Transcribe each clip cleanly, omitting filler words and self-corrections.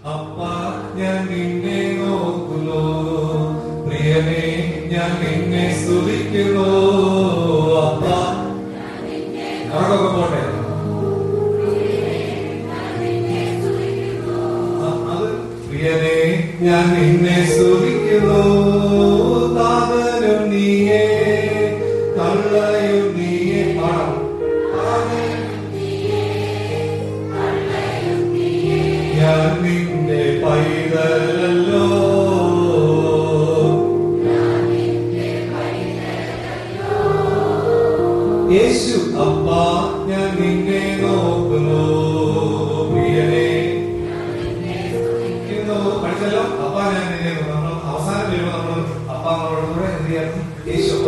അപ്പ ഞാൻ നിന്നെ നോക്കുന്നു, പ്രിയനേ ഞാൻ നിന്നെ സ്തുതിക്കുന്നു. അപ്പ അവർക്കൊക്കെ പോട്ടെ. അത് പ്രിയനേ ഞാൻ നിന്നെ സ്തുതിക്കുന്നു, താതനും നീയേ തള്ളയും നീയേ. പാടാം. ഞാൻ നിന്റെ പൈതലല്ലോ, യേശു. അപ്പ ഞാൻ നിന്നെ നോക്കുന്നു, പ്രിയനേ പഠിച്ചല്ലോ. അപ്പ ഞാൻ നിന്നെ നോക്കുന്നു. നമ്മൾ അവസാനം വരുമ്പോൾ നമ്മൾ അപ്പാങ്ങളോട് കൂടെ എന്ത് ചെയ്യാം? യേശു അപ്പ.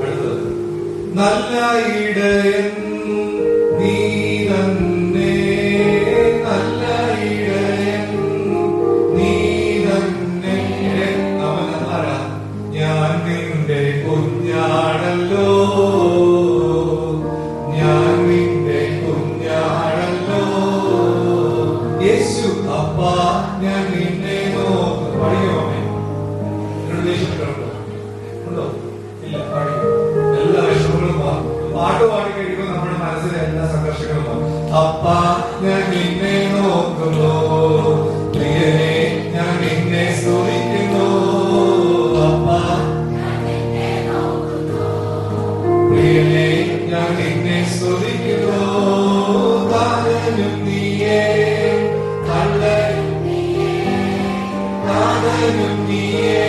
അടുത്തത് നല്ല ഇടയൻ നീ തന്നെ, നല്ല ഇടയൻ നീ തന്നെ. അവൻ ആരാ? ഞാൻ നിന്റെ കുഞ്ഞാണല്ലോ, ഞാൻ നിന്റെ കുഞ്ഞാണല്ലോ, യേശു. അപ്പ ഞാൻ നിന്നെ നോക്കുന്നു. പഠിക്കുമോ? ഉണ്ടോ? ഇല്ല. പഠിക്കും. എല്ലാ വിഷമങ്ങളും പാട്ട് പാടി കഴിയുമ്പോൾ നമ്മുടെ മനസ്സിലെ എല്ലാ സംഘർഷങ്ങളും മാറും. അപ്പ ഞാൻ നിന്നെ നോക്കുന്നു, പ്രിയനേ ഞാൻ നിന്നെ സ്തുതിക്കുന്നു. അപ്പ പ്രിയനേ ഞാൻ നിന്നെ സ്തുതിക്കുന്നു, താതനും നീയേ തള്ളയും താതനും നീയേ.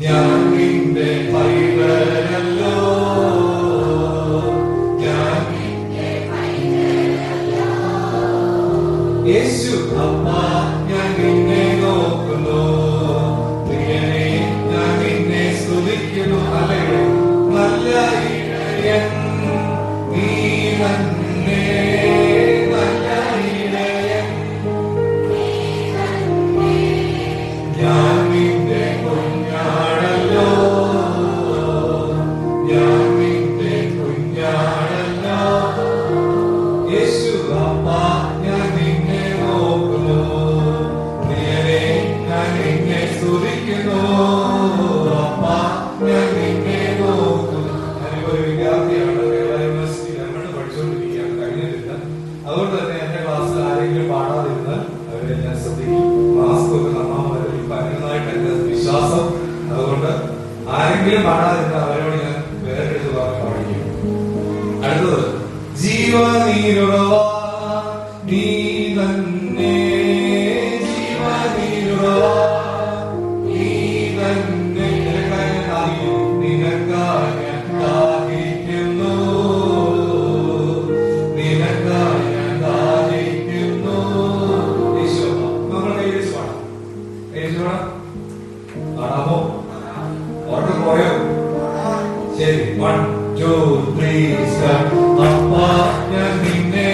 ഞാൻ നിന്റെ പൈതലല്ലോ, ഞാൻ യേശു. അപ്പ ഞാൻ നിന്നെ നോക്കുന്നു, പ്രിയനേ ഞാൻ നിന്നെ സ്തുതിക്കുന്നു. നല്ല ഇടയൻ നീ തന്നെ, നല്ല ഇടയൻ ഞാൻ നിന്റെ കുഞ്ഞാണല്ലോ, ഞാൻ നിന്റെ കുഞ്ഞാണല്ലോ, യേശു. അപ്പ ഞാൻ നിന്നെ നോക്കുന്നു, പ്രിയനേ ഞാൻ നിന്നെ സ്തുതിക്കുന്നു. അപ്പ ഞാൻ നിന്നെ നോക്കുന്നു. ഞാനിപ്പോ ഒരു വിദ്യാർത്ഥിയാണ്, കേരള യൂണിവേഴ്സിറ്റി നമ്മൾ പഠിച്ചുകൊണ്ടിരിക്കുകയാണ്, കഴിഞ്ഞിട്ടില്ല. അതുകൊണ്ട് തന്നെ എന്റെ ക്ലാസ്സിൽ ആരെങ്കിലും പാടാതിരുന്നാൽ അവരെ ഞാൻ ശ്രദ്ധിക്കും. മാസ്ക് ഒക്കെ നന്നായി പറ്റുന്നതായിട്ട് എന്റെ വിശ്വാസം. അതുകൊണ്ട് ആരെങ്കിലും പാടാതിരുന്നാൽ അവരോട് ഞാൻ വേറെടുത്ത് പറഞ്ഞ് പാടിക്കും. അടുത്തത് ജീവനീരുറവ നീ തന്നെ, ജീവനീരുറവ നീ തന്നെ. നിനക്കായി ഞാൻ ദാഹിക്കുന്നു, നിനക്കായി ഞാൻ ദാഹിക്കുന്നു, യേശു. നമ്മൾ കൈവച്ച് പാടാം. യേശു പാടാമോ? ഓർഡർ പോയോ? ശരി. 1 2 3 സ്റ്റാർട്ട്. അപ്പ ഞാൻ നിന്നെ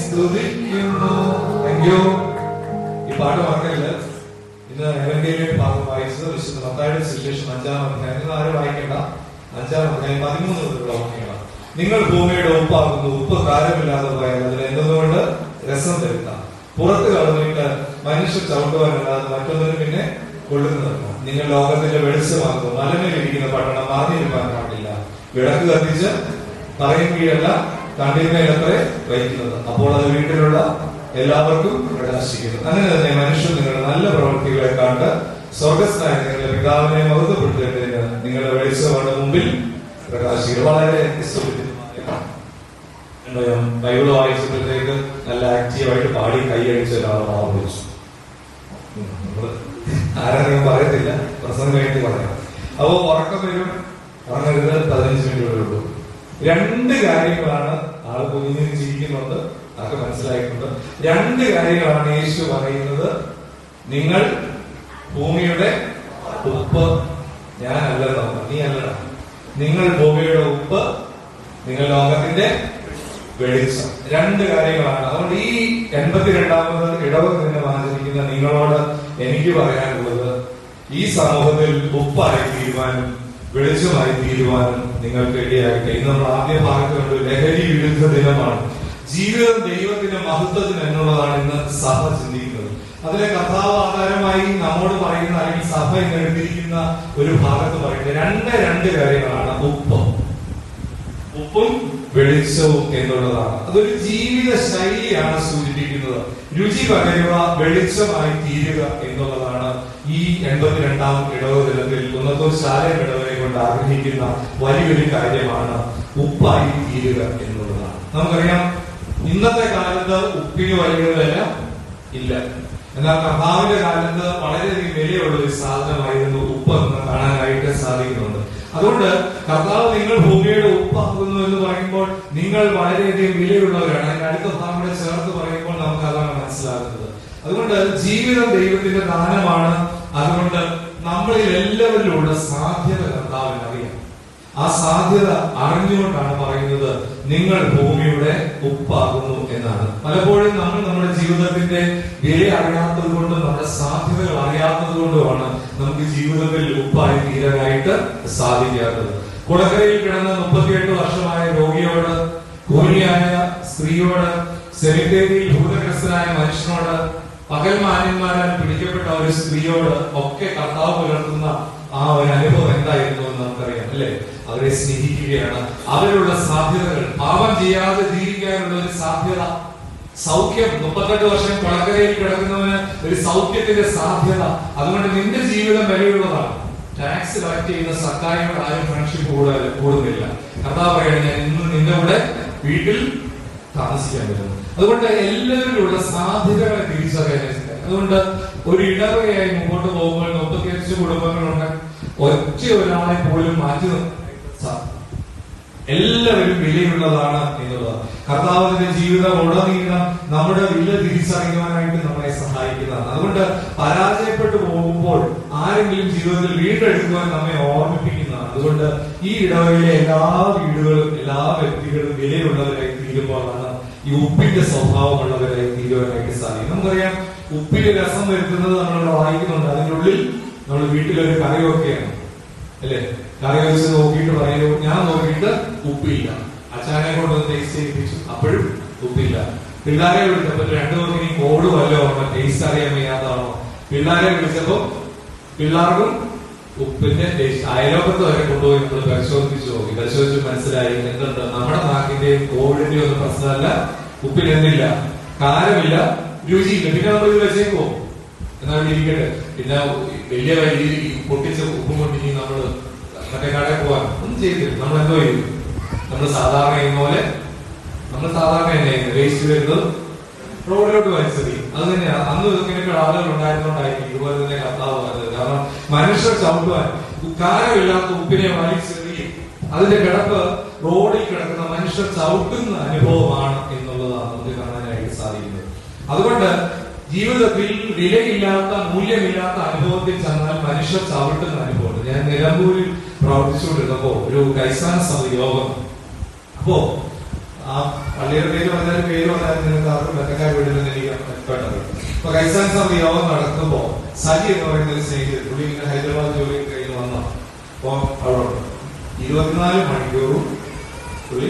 സ്തുതിക്കുന്നു. Thank you. ഈ പാട്ട് മറക്കരുത്. ഇന്ന് എവൻഗേലിയൻ ഭാഗം വായിച്ചത് വിശുദ്ധ മത്തായിയുടെ സുവിശേഷം 5-ാം അധ്യായം. നിങ്ങൾ ആരും വായിക്കേണ്ട. 5-ാം അധ്യായം 13 മുതലുള്ള വാക്യങ്ങളാണ്. നിങ്ങൾ ഭൂമിയുടെ ഉപ്പാകുന്നു. ഉപ്പ് കാരമില്ലാതെ പോയാൽ അതിൽ എന്തുകൊണ്ട് രസം തരുത്താം. പുറത്ത് കളഞ്ഞിട്ട് മനുഷ്യർ ചവിട്ടുവാനല്ലാതെ മറ്റൊന്നിനും പിന്നെ കൊള്ളുന്നതല്ല. നിങ്ങൾ ലോകത്തിന്റെ വെളിച്ചമാകുന്നു. മലമേലിരിക്കുന്ന പട്ടണം മാറിയിരിക്കാൻ പാടില്ല. വിളക്ക് കത്തിച്ച് പറയും കീഴല്ല കണ്ടിന്മേലത്രേ വഹിക്കുന്നത്. അപ്പോൾ അത് വീട്ടിലുള്ള എല്ലാവർക്കും പ്രകാശിക്കുന്നു. അങ്ങനെ തന്നെ മനുഷ്യൻ നിങ്ങളുടെ നല്ല പ്രവൃത്തികളെ കണ്ട് സ്വർഗസ്ഥനായ നിങ്ങളുടെ പിതാവിനെ മഹത്വപ്പെടുത്തേണ്ടതിന് നിങ്ങളുടെ വെളിച്ചം മുമ്പിൽ പ്രകാശിക്കുന്നു. വളരെ ബൈബിൾ വായിച്ചപ്പോഴത്തേക്ക് നല്ല ആക്റ്റീവായിട്ട് പാടി കൈയടിച്ച ഒരാളെ ആവർത്തിച്ചു. ആരാധന പറയത്തില്ല, പ്രസംഗം കഴിഞ്ഞ് പറയാം. അപ്പോ ഉറക്കം വരും, ഉറങ്ങരുത്. 15 മിനിറ്റ് ഉള്ളൂ. 2 കാര്യങ്ങളാണ് ആള് കുഞ്ഞിന് ചിരിക്കുന്നുണ്ട്, അതൊക്കെ മനസ്സിലായിട്ടുണ്ട്. 2 കാര്യങ്ങളാണ് യേശു പറയുന്നത്. നിങ്ങൾ ഭൂമിയുടെ ഉപ്പ്. ഞാനല്ലല്ലോ, നീ അല്ലടാ. നിങ്ങൾ ഭൂമിയുടെ ഉപ്പ്, നിങ്ങൾ ലോകത്തിന്റെ വെളിച്ചം. 2 കാര്യങ്ങളാണ്. അതുകൊണ്ട് ഈ 82ാമത് ഇടവക ദിനം ആചരിക്കുന്ന നിങ്ങളോട് എനിക്ക് പറയാനുള്ളത്, ഈ സമൂഹത്തിൽ ഉപ്പായി തീരുവാനും വെളിച്ചമായി തീരുവാനും നിങ്ങൾക്ക് ഇടയായിട്ട്. ഇന്ന് നമ്മൾ ആദ്യ ഭാഗത്ത് കണ്ടു ലഹരി വിരുദ്ധ ദിനമാണ്. ജീവിതം ദൈവത്തിന്റെ മഹത്വത്തിന് എന്നുള്ളതാണ് ഇന്ന് സഭ ചിന്തിക്കുന്നത്. അതിലെ കർത്താവ് ആധാരമായി നമ്മോട് പറയുന്ന, അല്ലെങ്കിൽ സഭ ഇന്ന് എഴുതിയിരിക്കുന്ന ഒരു ഭാഗത്ത് പറയുന്നത് 2 കാര്യങ്ങളാണ്. ഉപ്പും വെളിച്ചവും എന്നുള്ളതാണ്. അതൊരു ജീവിത ശൈലിയാണ് സൂചിപ്പിക്കുന്നത്. രുചി പകരുക, വെളിച്ചമായി തീരുക എന്നുള്ളതാണ് ഈ 82ാം ഇടവക ദിനത്തിൽ കുന്നത്തൂർ ശാലയം ഇടവകയെ കൊണ്ട് ആഗ്രഹിക്കുന്ന വലിയൊരു കാര്യമാണ് ഉപ്പായി തീരുക എന്നുള്ളതാണ്. നമുക്കറിയാം, ഇന്നത്തെ കാലത്ത് ഉപ്പിന് വലിയ വില ഇല്ല. എന്നാൽ കർത്താവിന്റെ കാലത്ത് വളരെയധികം വിലയുള്ള ഒരു സാധനമായിരുന്നു ഉപ്പ് എന്ന് കാണാനായിട്ട് സാധിക്കുന്നുണ്ട്. അതുകൊണ്ട് കർത്താവ് നിങ്ങൾ ഭൂമിയുടെ ഉപ്പാകുന്നു എന്ന് പറയുമ്പോൾ നിങ്ങൾ വളരെയധികം വിലയുള്ളവരാണ്. അതിന്റെ അടുത്ത ഭാഗങ്ങളെ ചേർത്ത് പറയുമ്പോൾ നമുക്ക് അതാണ് മനസ്സിലാകുന്നത്. അതുകൊണ്ട് ജീവിതം ദൈവത്തിന്റെ ദാനമാണ്. അതുകൊണ്ട് നമ്മളിൽ എല്ലാവരിലുള്ള സാധ്യത കർത്താവിന് അറിയാം. ആ സാധ്യത അറിഞ്ഞുകൊണ്ടാണ് പറയുന്നത് നിങ്ങൾ ഭൂമിയുടെ ഉപ്പാകുന്നു എന്നാണ്. പലപ്പോഴും നമ്മൾ നമ്മുടെ ജീവിതത്തിന്റെ വില അറിയാത്തത് കൊണ്ടും നമ്മുടെ സാധ്യതകൾ അറിയാത്തത് കൊണ്ടുമാണ് നമുക്ക് ജീവിതത്തിൽ ഉപ്പായി തീരാനായിട്ട് സാധിക്കാത്തത്. കുളക്കരയിൽ കിടന്ന 38 വർഷമായ രോഗിയോട്, കൂലിയായ സ്ത്രീയോട്, സെമിത്തേരിയിൽ ഭൂതഗ്രസ്തനായ മനുഷ്യനോട്, പകൽ മാന്യന്മാരാൽ പിടിക്കപ്പെട്ട ഒരു സ്ത്രീയോട് ഒക്കെ കർത്താവ് പുലർത്തുന്ന ആ ഒരു അനുഭവം എന്തായിരുന്നു എന്ന് നമുക്കറിയാം, അല്ലെ? അവരെ സ്നേഹിക്കുകയാണ്. അവരുള്ള സാധ്യതകൾ, പാപം ചെയ്യാതെ ജീവിക്കാനുള്ള ഒരു സാധ്യത, സൗഖ്യം. 38 വർഷം കൊളക്കരയിൽ കിടക്കുന്നവന് ഒരു സൗഖ്യത്തിന്റെ സാധ്യത. അതുകൊണ്ട് നിന്റെ ജീവിതം വിലയുള്ളതാണ്. ടാക്സ് കളക്ട് ചെയ്യുന്ന സർക്കാരിനോട് ആരും ഫ്രണ്ട്ഷിപ്പ് കൂടുന്നില്ല. കർത്താവ് പറയാണ്, ഞാൻ ഇന്ന് നിന്റെ കൂടെ വീട്ടിൽ താമസിക്കാൻ വരുന്നു. അതുകൊണ്ട് എല്ലാവരിലുള്ള സാധ്യതകളെ തിരിച്ചറിയാൻ. അതുകൊണ്ട് ഒരു ഇടവകയായി മുമ്പോട്ട് പോകുമ്പോൾ 35 കുടുംബങ്ങളുണ്ട്. ഒറ്റ ഒരാളെ പോലും മാറ്റി എല്ലാവരും വിലയുള്ളതാണ് എന്നുള്ളതാണ്. കർത്താവിന്റെ ജീവിതം ഉടനീളം നമ്മുടെ വില തിരിച്ചറിയുവാനായിട്ട് നമ്മളെ സഹായിക്കുന്നതാണ്. അതുകൊണ്ട് പരാജയപ്പെട്ടു പോകുമ്പോൾ ആരെങ്കിലും ജീവിതത്തിൽ വീണ്ടെടുക്കുവാൻ നമ്മെ ഓർമ്മിപ്പിക്കുന്നതാണ്. അതുകൊണ്ട് ഈ ഇടവകയിലെ എല്ലാ വീടുകളും, എല്ലാ വ്യക്തികളും വിലയുള്ളവരായി തീരുമ്പോഴാണ് ഈ ഉപ്പിന്റെ സ്വഭാവമുള്ളവരായി തീരുവാനായിട്ട് സാധിക്കും. നമുക്കറിയാം, ഉപ്പിന് രസം വരുത്തുന്നത് നമ്മൾ വായിക്കുന്നുണ്ട്. അതിനുള്ളിൽ നമ്മൾ വീട്ടിലൊരു കറി വെക്കുകയാണ്, അല്ലെ? കറി വെച്ച് നോക്കിയിട്ട് പറയുന്നു, ഞാൻ നോക്കിയിട്ട് ഉപ്പില്ല. അച്ഛനെ കൊണ്ട് ടേസ്റ്റ് ചെയ്യിപ്പിച്ചു, അപ്പോഴും ഉപ്പില്ല. പിള്ളേരെ വിളിച്ചപ്പോ 2 പേർക്ക് കോഡ് വല്ലോ ടേസ്റ്റ് അറിയാൻ വയ്യാത്തതാണോ? പിള്ളേരെ വിളിച്ചപ്പോ പിള്ളേർക്കും ഉപ്പിന്റെ ടേസ്റ്റ്. അയലോകത്ത് വരെ കൊണ്ടുപോയി നമ്മൾ പരിശോധിപ്പിച്ചു നോക്കി. പരിശോധിച്ച് മനസ്സിലായി എന്തുണ്ട്, നമ്മുടെ നാക്കിന്റെയും കോവിഡിന്റെയും ഒന്നും പ്രശ്നമല്ല. ഉപ്പിന് എന്തില്ല, കാരമില്ല, രുചിയില്ല. പിന്നെ നമ്മൾ ഇത് വെച്ചേക്കോ എന്നാൽ ഇരിക്കട്ടെ. പിന്നെ വലിയ പൊട്ടിച്ച ഉപ്പും കൊണ്ടിനി നമ്മള് മറ്റേ കടയിൽ പോവാൻ ഒന്നും ചെയ്തില്ല. നമ്മൾ എന്തോ ചെയ്തു, നമ്മൾ സാധാരണ ചെയ്യുന്ന പോലെ വേസ്റ്റ് വരുന്നത് റോഡിലോട്ട് വലിച്ചെറി. അത് തന്നെയാണ് അന്ന് ഇങ്ങനെയൊക്കെ ആളുകൾ ഉണ്ടായിരുന്നോണ്ടായിരിക്കും ഇതുപോലെ തന്നെ കർത്താവ് പറഞ്ഞത്. കാരണം മനുഷ്യർ ചവിട്ടുവാൻ കാരമില്ലാത്ത ഉപ്പിനെ വലിച്ചെറിയും. അതിന്റെ കിടപ്പ് റോഡിൽ കിടക്കുന്ന മനുഷ്യർ ചവിട്ടുന്ന അനുഭവമാണ് എന്നുള്ളതാണ് നമുക്ക് കാണാനായിട്ട് സാധിക്കുന്നത്. അതുകൊണ്ട് ജീവിതത്തിൽ വിലയില്ലാത്ത, മൂല്യമില്ലാത്ത അനുഭവത്തിൽ ചെന്നാൽ മനുഷ്യർ ചവിട്ടുന്ന അനുഭവം. ഞാൻ നിലമ്പൂരിൽ പ്രവർത്തിച്ചുകൊണ്ടിരുന്നപ്പോ ഒരു ക്രൈസ്തവ സഭ യോഗം. അപ്പോ ആ പള്ളിയുടെ പേര് പറഞ്ഞാലും നിങ്ങൾക്ക് ആർക്കും വെക്കക്കാർ വീടില്ലെന്ന് എനിക്ക് പെട്ടത്. അപ്പൊ കൈസാൻ സഭ യോഗം നടക്കുമ്പോ സജി എന്ന് പറയുന്ന ഒരു സ്നേഹിതൻ, പുള്ളി ഇങ്ങനെ ഹൈദരാബാദ് ജോലി കഴിഞ്ഞ് വന്ന അപ്പൊ അവിടെ 24 മണിക്കൂറും പുള്ളി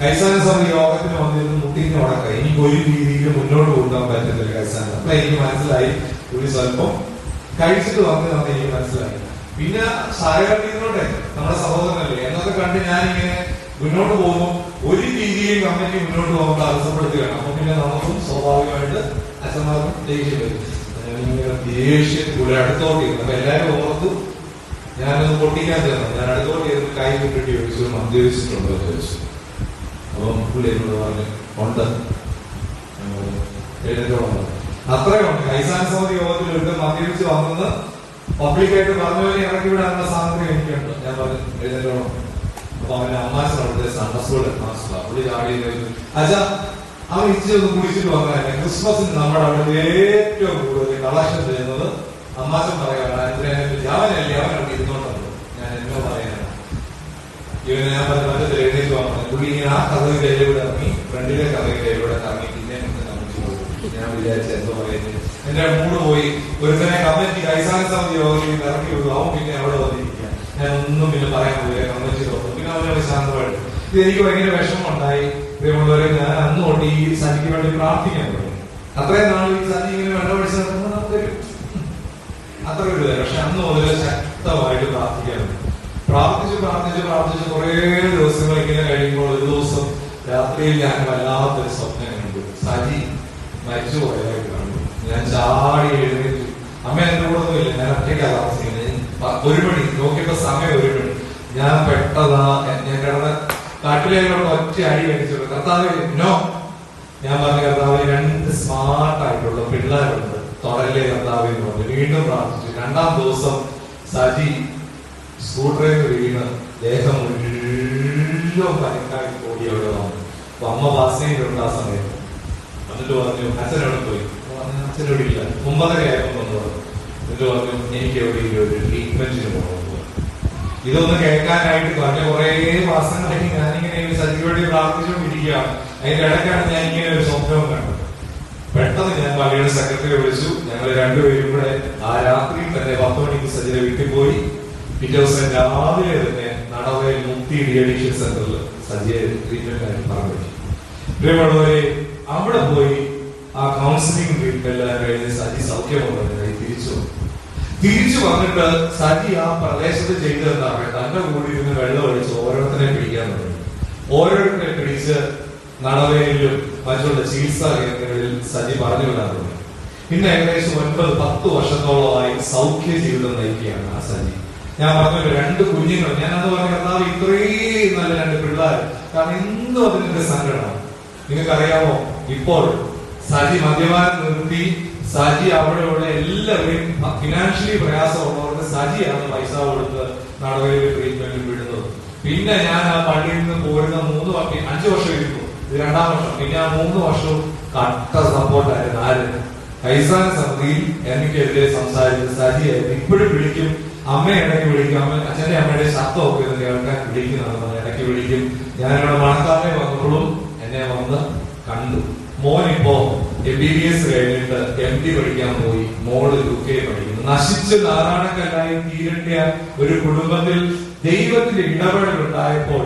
കൈസാന സഭ യോഗത്തിന് വന്നിരുന്ന് മുട്ടിന് ഉടക്കം എനിക്ക് ഒരു രീതിയിൽ മുന്നോട്ട് കൊണ്ടുപോകാൻ പറ്റത്തില്ല കൈസാന. അപ്പൊ എനിക്ക് മനസ്സിലായി പുള്ളി സ്വല്പം കഴിച്ചിട്ട് വന്നതാണെന്ന് എനിക്ക് മനസ്സിലായി. പിന്നെ സാരകാട്ടിന്നോട്ടെ നമ്മുടെ സഹോദരനല്ലേ എന്നൊക്കെ കണ്ട് ഞാനിങ്ങനെ മുന്നോട്ട് പോകുമ്പോൾ ഒരു രീതിയിൽ കമ്മിറ്റി മുന്നോട്ട് പോകാൻ തടസ്സപ്പെടുത്തുകയാണ്. അപ്പൊ പിന്നെ നമുക്കും സ്വാഭാവികമായിട്ട് അച്ഛന്മാർക്കും ദേഷ്യം വരും. ഞാനിങ്ങനെ ദേഷ്യത്തിൽ കൂടെ അടുത്തോട്ട് ചെയ്യുന്നു. അപ്പൊ എല്ലാവരും ഓർത്തു ഞാനത് പൊട്ടിക്കാൻ തരണം. ഞാൻ അടുത്തോട്ട് ചെയ്ത് കൈ വിട്ടിട്ട് ചോദിച്ചു മദ്യപിച്ചിട്ടുണ്ടോ ചോദിച്ചു. അപ്പം പുള്ളി എന്നോട് പറഞ്ഞു ഉണ്ട്. അത്രയുണ്ട്. കൈസാൻ സമിതി യോഗത്തിൽ എടുത്ത് മദ്യപിച്ച് വന്നെന്ന് പബ്ലിക്കായിട്ട് പറഞ്ഞവരെ ഇറക്കി വിടാനുള്ള സാമഗ്രി എനിക്കുണ്ട്. ഞാൻ പറഞ്ഞു എഴുന്നേറ്റോളം. അപ്പൊ അവന്റെ അമ്മാശനോട് സൺഡേ സ്കൂൾ മാസ്റ്റർ പുള്ളി ചാടി അച്ഛാ അവൻ ഇച്ചിരി ഒന്ന് കുടിച്ചിട്ട് വന്നതല്ലേ. ക്രിസ്മസിന് നമ്മുടെ അവിടെ ഏറ്റവും കൂടുതൽ കളക്ഷൻ ചെയ്യുന്നത് അമ്മാശൻ പറയാനാണ്. അവനല്ലേ അവനവിടെ ഇരുന്നോണ്ടല്ലോ. ഞാൻ എന്നോ പറയാനാണ് ഇവനെ ഞാൻ പറഞ്ഞ മറ്റത്തിൽ എഴുന്നേറ്റ് വന്നു. പുള്ളി ഇങ്ങനെ ആ കഥയുടെ കയ്യിലൂടെ ഇറങ്ങി, ഫ്രണ്ടിലെ കഥയുടെ കയ്യിലൂടെ ഇറങ്ങി. പിന്നെ ഞാൻ വിചാരിച്ച എന്തോ പറയുന്നത് എന്റെ മൂട് പോയി. ഒരുത്തനെ കമ്മിറ്റി കൈസാന സമിതി യോഗയിൽ ഇറക്കി വിടും. അവൻ പിന്നെ അവിടെ വന്നിരിക്കുക. ഞാൻ ഒന്നും പിന്നെ പറയാൻ പോയില്ല. കമ്മിറ്റി തോന്നും. പിന്നെ അവനോട് ശാന്തമായിട്ട് ഇത് എനിക്ക് ഭയങ്കര വിഷമമുണ്ടായി. പ്രിയമുള്ളവരെ ഞാൻ അന്ന് തൊട്ട് ഈ സജിക്ക് വേണ്ടി പ്രാർത്ഥിക്കാൻ തുടങ്ങി. അത്രയും നാൾ ഈ സജി ഇങ്ങനെ വെള്ളം പിടിച്ച് നടക്കുമ്പോൾ നമുക്കൊരു അത്ര ഒരു പക്ഷെ അന്ന് മുതൽ ശക്തമായിട്ട് പ്രാർത്ഥിക്കാറുണ്ട്. പ്രാർത്ഥിച്ച് കുറെ ദിവസങ്ങൾ ഇങ്ങനെ കഴിയുമ്പോൾ ഒരു ദിവസം രാത്രിയിൽ ഞാൻ വല്ലാത്തൊരു സ്വപ്നം കണ്ടു. സജി മരിച്ചു പോയതായിട്ട് കണ്ടു. ഞാൻ ചാടി എഴുന്നേറ്റു. അമ്മ എന്റെ കൂടെ ഒന്നുമില്ല. ഞാൻ ഒറ്റയ്ക്കാ താമസിക്കുന്നത്. 1 മണി നോക്കിയപ്പോ സമയം 1 മണി. ഞാൻ പെട്ടതാ ഞാൻ കിടന്ന കാട്ടിലേക്കുള്ള ഒറ്റ അടി കഴിച്ചു. കർത്താവ് നോ. ഞാൻ പറഞ്ഞ കർത്താവ് 2 സ്മാർട്ടായിട്ടുള്ള പിള്ളേരുണ്ട്, തുടരല്ലേ കർത്താവ് എന്ന് പറഞ്ഞു. വീണ്ടും പ്രാർത്ഥിച്ചു. 2-ാം ദിവസം സജി സ്കൂട്ടറിൽ വീണ് ദേഹം മുഴുവൻ പനിക്കായി ഓടി അവിടെ വന്നു. അപ്പൊ അമ്മ വാസനയിലുണ്ട് ആ സമയത്ത്. എന്നിട്ട് പറഞ്ഞു അച്ഛനോട് പോയി. അച്ഛനോട് ഇല്ല. 9:30 ആയപ്പോൾ വന്നു പറഞ്ഞു. എന്നിട്ട് പറഞ്ഞു എനിക്ക് എവിടെയെങ്കിലും ഒരു ട്രീറ്റ്മെന്റിന് പോകണം. ഇതൊന്ന് കേൾക്കാനായിട്ട് പറഞ്ഞ കുറെ മാസങ്ങളായി ഞാനിങ്ങനെ സജിയോട് പ്രാർത്ഥിച്ചുകൊണ്ടിരിക്കുകയാണ്. അതിന്റെ ഇടയ്ക്കാണ് ഞാൻ ഇങ്ങനെ ഒരു സ്വപ്നവും കണ്ടത്. പെട്ടെന്ന് ഞാൻ പള്ളിയുടെ സെക്രട്ടറിയെ വിളിച്ചു. ഞങ്ങൾ രണ്ടുപേരും കൂടെ ആ രാത്രിയിൽ തന്നെ 10 മണിക്ക് സജിയുടെ വീട്ടിൽ പോയി. പിറ്റേ ദിവസം രാവിലെ തന്നെ നടവയിൽ മുക്തി ഡീഅഡിക്ഷൻ സെന്ററിൽ സജിയെ ട്രീറ്റ്മെന്റിനായി പറഞ്ഞു. പ്രിയമുള്ളവരെ അവിടെ പോയി ആ കൗൺസിലിംഗ് ട്രീറ്റ്മെന്റ് കഴിഞ്ഞ് സജി സൗഖ്യമുള്ളതിനായി തിരിച്ചു വന്നിട്ട് സജി ആ പ്രദേശത്ത് ചെയ്തതെന്താണ് തന്റെ കൂടി ഇരുന്ന് വെള്ളം ഒഴിച്ച് ഓരോരുത്തരെ പിടിക്കാൻ തുടങ്ങി. ഓരോരുത്തരെ പിടിച്ച് നടവയിലും മറ്റുള്ള ചികിത്സാ കേന്ദ്രങ്ങളിൽ സജി പറഞ്ഞു വിടാൻ തുടങ്ങി. പിന്നെ ഏകദേശം 9-10 വർഷത്തോളമായി സൗഖ്യ ജീവിതം നയിക്കുകയാണ് ആ സജി. ഞാൻ പറഞ്ഞല്ലോ 2 കുഞ്ഞുങ്ങൾ. ഞാനത് പറഞ്ഞ കർത്താവ് ഇത്രയും നല്ല 2 പിള്ളേർ. കാരണം എന്തോ അതിന്റെ സങ്കടമാണ്. നിങ്ങൾക്കറിയാമോ, ഇപ്പോൾ സജി മദ്യപാനം നിർത്തി സജി അവിടെയുള്ള എല്ലാവരെയും ഫിനാൻഷ്യലി പ്രയാസമുള്ളവർക്ക് സജിയാണ് പൈസ കൊടുത്ത് നടവയിൽ ട്രീറ്റ്മെന്റിൽ വിടുന്നത്. പിന്നെ ഞാൻ ആ പള്ളിയിൽ നിന്ന് പോരുന്ന 5 വർഷം ഇരുന്നു. ഇത് 2-ാം വർഷം. പിന്നെ ആ 3 വർഷവും കട്ട സപ്പോർട്ടായിരുന്നു. ആര്? കൈസാന സമിതിയിൽ എനിക്കെതിരെ സംസാരിച്ച സജിയായിരുന്നു. ഇപ്പോഴും വിളിക്കും. അമ്മ ഇടയ്ക്ക് വിളിക്കും. അച്ഛന്റെ അമ്മയുടെ ശബ്ദമൊക്കെ കേൾക്കാൻ വിളിക്കുന്നതാണ്. ഇടയ്ക്ക് വിളിക്കും. ഞാനിവിടെ മണക്കാരെ വന്നപ്പോഴും എന്നെ വന്ന് കണ്ടു. മോനിപ്പോ MBBS കഴിഞ്ഞിട്ട് MD പഠിക്കാൻ പോയി. മോള് UK പഠിക്കുന്നു. നശിച്ച് നാരായണക്കല്ലായി തീരേണ്ട ഒരു കുടുംബത്തിൽ ദൈവത്തിന്റെ ഇടപെടൽ ഉണ്ടായപ്പോൾ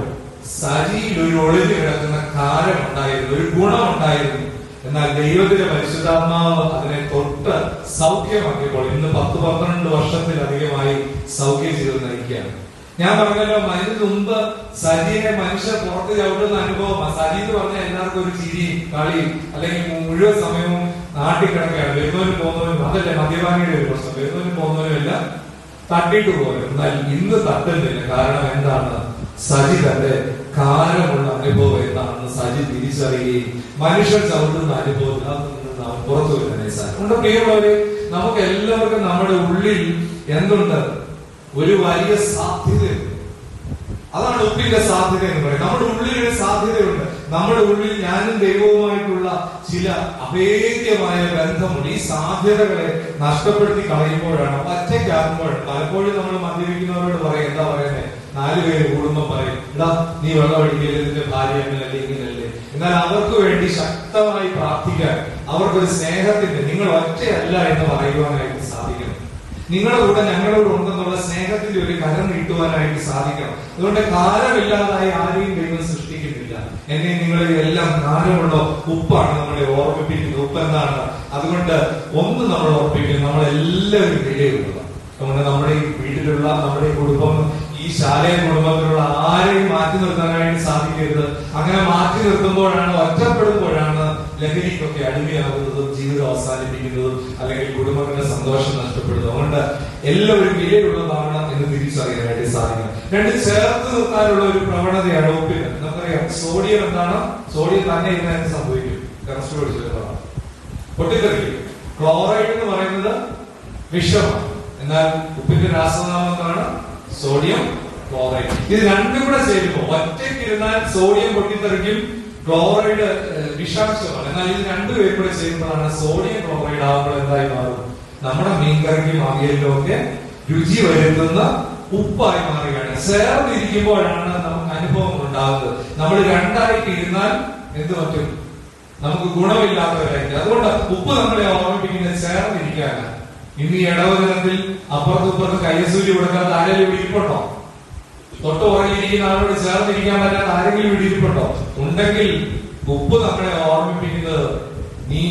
സജിയിൽ ഒരു ഒളിഞ്ഞു കിടക്കുന്ന കാലമുണ്ടായിരുന്നു, ഒരു ഗുണമുണ്ടായിരുന്നു. എന്നാൽ ദൈവത്തിന്റെ പരിശുദ്ധാത്മാവ് അതിനെ തൊട്ട് സൗഖ്യമാക്കിയപ്പോൾ ഇന്ന് 10-12 വർഷത്തിലധികമായി സൗഖ്യ ജീവിതം നയിക്കുകയാണ്. ഞാൻ പറഞ്ഞല്ലോ, അതിന് മുമ്പ് സജിയെ മനുഷ്യർ പുറത്ത് ചവിട്ടുന്ന അനുഭവമാണ്. സജി എന്ന് പറഞ്ഞാൽ എല്ലാവർക്കും ഒരു ചിരിയും കളിയും, അല്ലെങ്കിൽ മുഴുവൻ സമയവും നാട്ടിൽ കിടക്കുകയാണ്. വരുന്നവരും പോകുന്നവരും, അതല്ലേ മദ്യപാനിയുടെ ഒരു പ്രശ്നം. വരുന്നവരും പോകുന്നവരും എല്ലാം തട്ടിട്ട് പോകും. എന്നാൽ ഇന്ന് തട്ടുന്നില്ല. കാരണം എന്താണ്? സജി തന്റെ കാലമുള്ള അനുഭവം എന്താണെന്ന് സജി തിരിച്ചറിയുകയും മനുഷ്യർ ചവിട്ടുന്ന അനുഭവത്തിൽ നിന്ന് നാം പുറത്തു വരുന്ന സാധനം. പ്രിയമുള്ളവരെ, നമുക്ക് എല്ലാവർക്കും നമ്മുടെ ഉള്ളിൽ എന്തുണ്ട്? ഒരു വലിയ സാധ്യതയുണ്ട്. അതാണ് ഉപ്പിന്റെ സാധ്യത എന്ന് പറയുന്നത്. നമ്മുടെ ഉള്ളിൽ ഒരു സാധ്യതയുണ്ട്. നമ്മുടെ ഉള്ളിൽ ഞാനും ദൈവവുമായിട്ടുള്ള ചില അഭേദ്യമായ ബന്ധമുണ്ട്. ഈ സാധ്യതകളെ നഷ്ടപ്പെടുത്തി കളയുമ്പോഴാണ്, ഒറ്റയ്ക്കാകുമ്പോഴാണ്. പലപ്പോഴും നമ്മൾ മദ്യപിക്കുന്നവരോട് പറയും, എന്താ പറയുന്നത്, 4 പേര് കൂടുമ്പോ പറയും, എടാ നീ വെള്ളം അടിക്കരുത്, നിന്റെ ഭാര്യ അങ്ങനല്ലേ ഇങ്ങനല്ലേ. എന്നാൽ അവർക്ക് വേണ്ടി ശക്തമായി പ്രാർത്ഥിക്കാൻ, അവർക്കൊരു സ്നേഹത്തിന്റെ, നിങ്ങൾ ഒറ്റയല്ല എന്ന് പറയുവാനായിട്ട് സാധിക്കണം. നിങ്ങളുടെ കൂടെ ഞങ്ങളോട് ഉണ്ടെന്നുള്ള സ്നേഹത്തിന്റെ ഒരു കരം നീട്ടുവാനായിട്ട് സാധിക്കണം. അതുകൊണ്ട് കാലമില്ലാതായി ആരെയും ദൈവം സൃഷ്ടിക്കുന്നില്ല. എന്നെ നിങ്ങളെ എല്ലാം കാലമുള്ള ഉപ്പാണ് നമ്മളെ ഓർമ്മിപ്പിക്കുന്നത്. ഉപ്പ് എന്താണ്? അതുകൊണ്ട് ഒന്ന് നമ്മൾ ഓർമ്മിപ്പിക്കുന്നത്, നമ്മളെല്ലാവരും വിലയുള്ളതാണ്. അതുകൊണ്ട് നമ്മുടെ ഈ വീട്ടിലുള്ള, നമ്മുടെ ഈ കുടുംബം, ഈ ശാലയ കുടുംബത്തിലുള്ള ആരെയും മാറ്റി നിർത്താനായിട്ട് സാധിക്കരുത്. അങ്ങനെ മാറ്റി നിർത്തുമ്പോഴാണ്, ഒറ്റപ്പെടുമ്പോഴാണ് ലഹരിക്കൊക്കെ അടിമയാകുന്നതും ജീവിതം അവസാനിപ്പിക്കുന്നതും അല്ലെങ്കിൽ കുടുംബങ്ങളുടെ സന്തോഷം നഷ്ടപ്പെടുന്നത്. അതുകൊണ്ട് എല്ലാവരും വിലയുള്ളതാണ് എന്ന് തിരിച്ചറിയാനായിട്ട് സാധിക്കണം. രണ്ട് ചേർത്ത് നിർത്താനുള്ള ഒരു പ്രവണതയാണ് ഉപ്പിന്. നമുക്കറിയാം സോഡിയം എന്താണ്? സോഡിയം തന്നെ ഇതിനകത്ത് സംഭവിക്കും. കെമിസ്ട്രി പഠിച്ചതാണ്, പൊട്ടിത്തെറിക്കും. ക്ലോറൈഡ് എന്ന് പറയുന്നത് വിഷമാണ്. എന്നാൽ ഉപ്പിന്റെ രാസനാമത്താണ് സോഡിയം ക്ലോറൈഡ്. ഇത് രണ്ടും കൂടെ ചേരുമ്പോൾ, ഒറ്റയ്ക്കിരുന്നാൽ സോഡിയം പൊട്ടിത്തെറിക്കും, ക്ലോറൈഡ് വിഷാംശമാണ്. എന്നാൽ ഇത് രണ്ടുപേരും കൂടെ ചേരുമ്പോഴാണ് സോഡിയം ക്ലോറൈഡ് ആകുമ്പോൾ എന്തായി മാറും? നമ്മുടെ മീൻകറിക്കും അവിയലിലും ഒക്കെ രുചി വരുത്തുന്ന ഉപ്പായി മാറുകയാണ്. ചേർന്നിരിക്കുമ്പോഴാണ് നമുക്ക് അനുഭവം ഉണ്ടാകുന്നത്. നമ്മൾ രണ്ടായിട്ട് ഇരുന്നാൽ എന്ത് പറ്റും? നമുക്ക് ഗുണമില്ലാത്തവരായിരിക്കും. അതുകൊണ്ട് ഉപ്പ് നമ്മളെ ഓർമ്മിപ്പിക്കുന്നത് ചേർന്നിരിക്കാനാണ്. ഇന്ന് ഈ ഇടവദിനത്തിൽ അപ്പുറത്തും കയ്യസൂര്യ കൊടുക്കാത്ത ആരെങ്കിലും ഇവിടെ ഇരിപ്പുണ്ടോ? തൊട്ട് പുറകിലിരിക്കുന്ന ആളോട് ചേർന്നിരിക്കാൻ പറ്റാത്ത ആരെങ്കിലും ഇവിടെ ഇരിപ്പുണ്ടോ? ഉണ്ടെങ്കിൽ ഉപ്പ് നമ്മളെ ഓർമ്മിപ്പിക്കുന്നത് നീ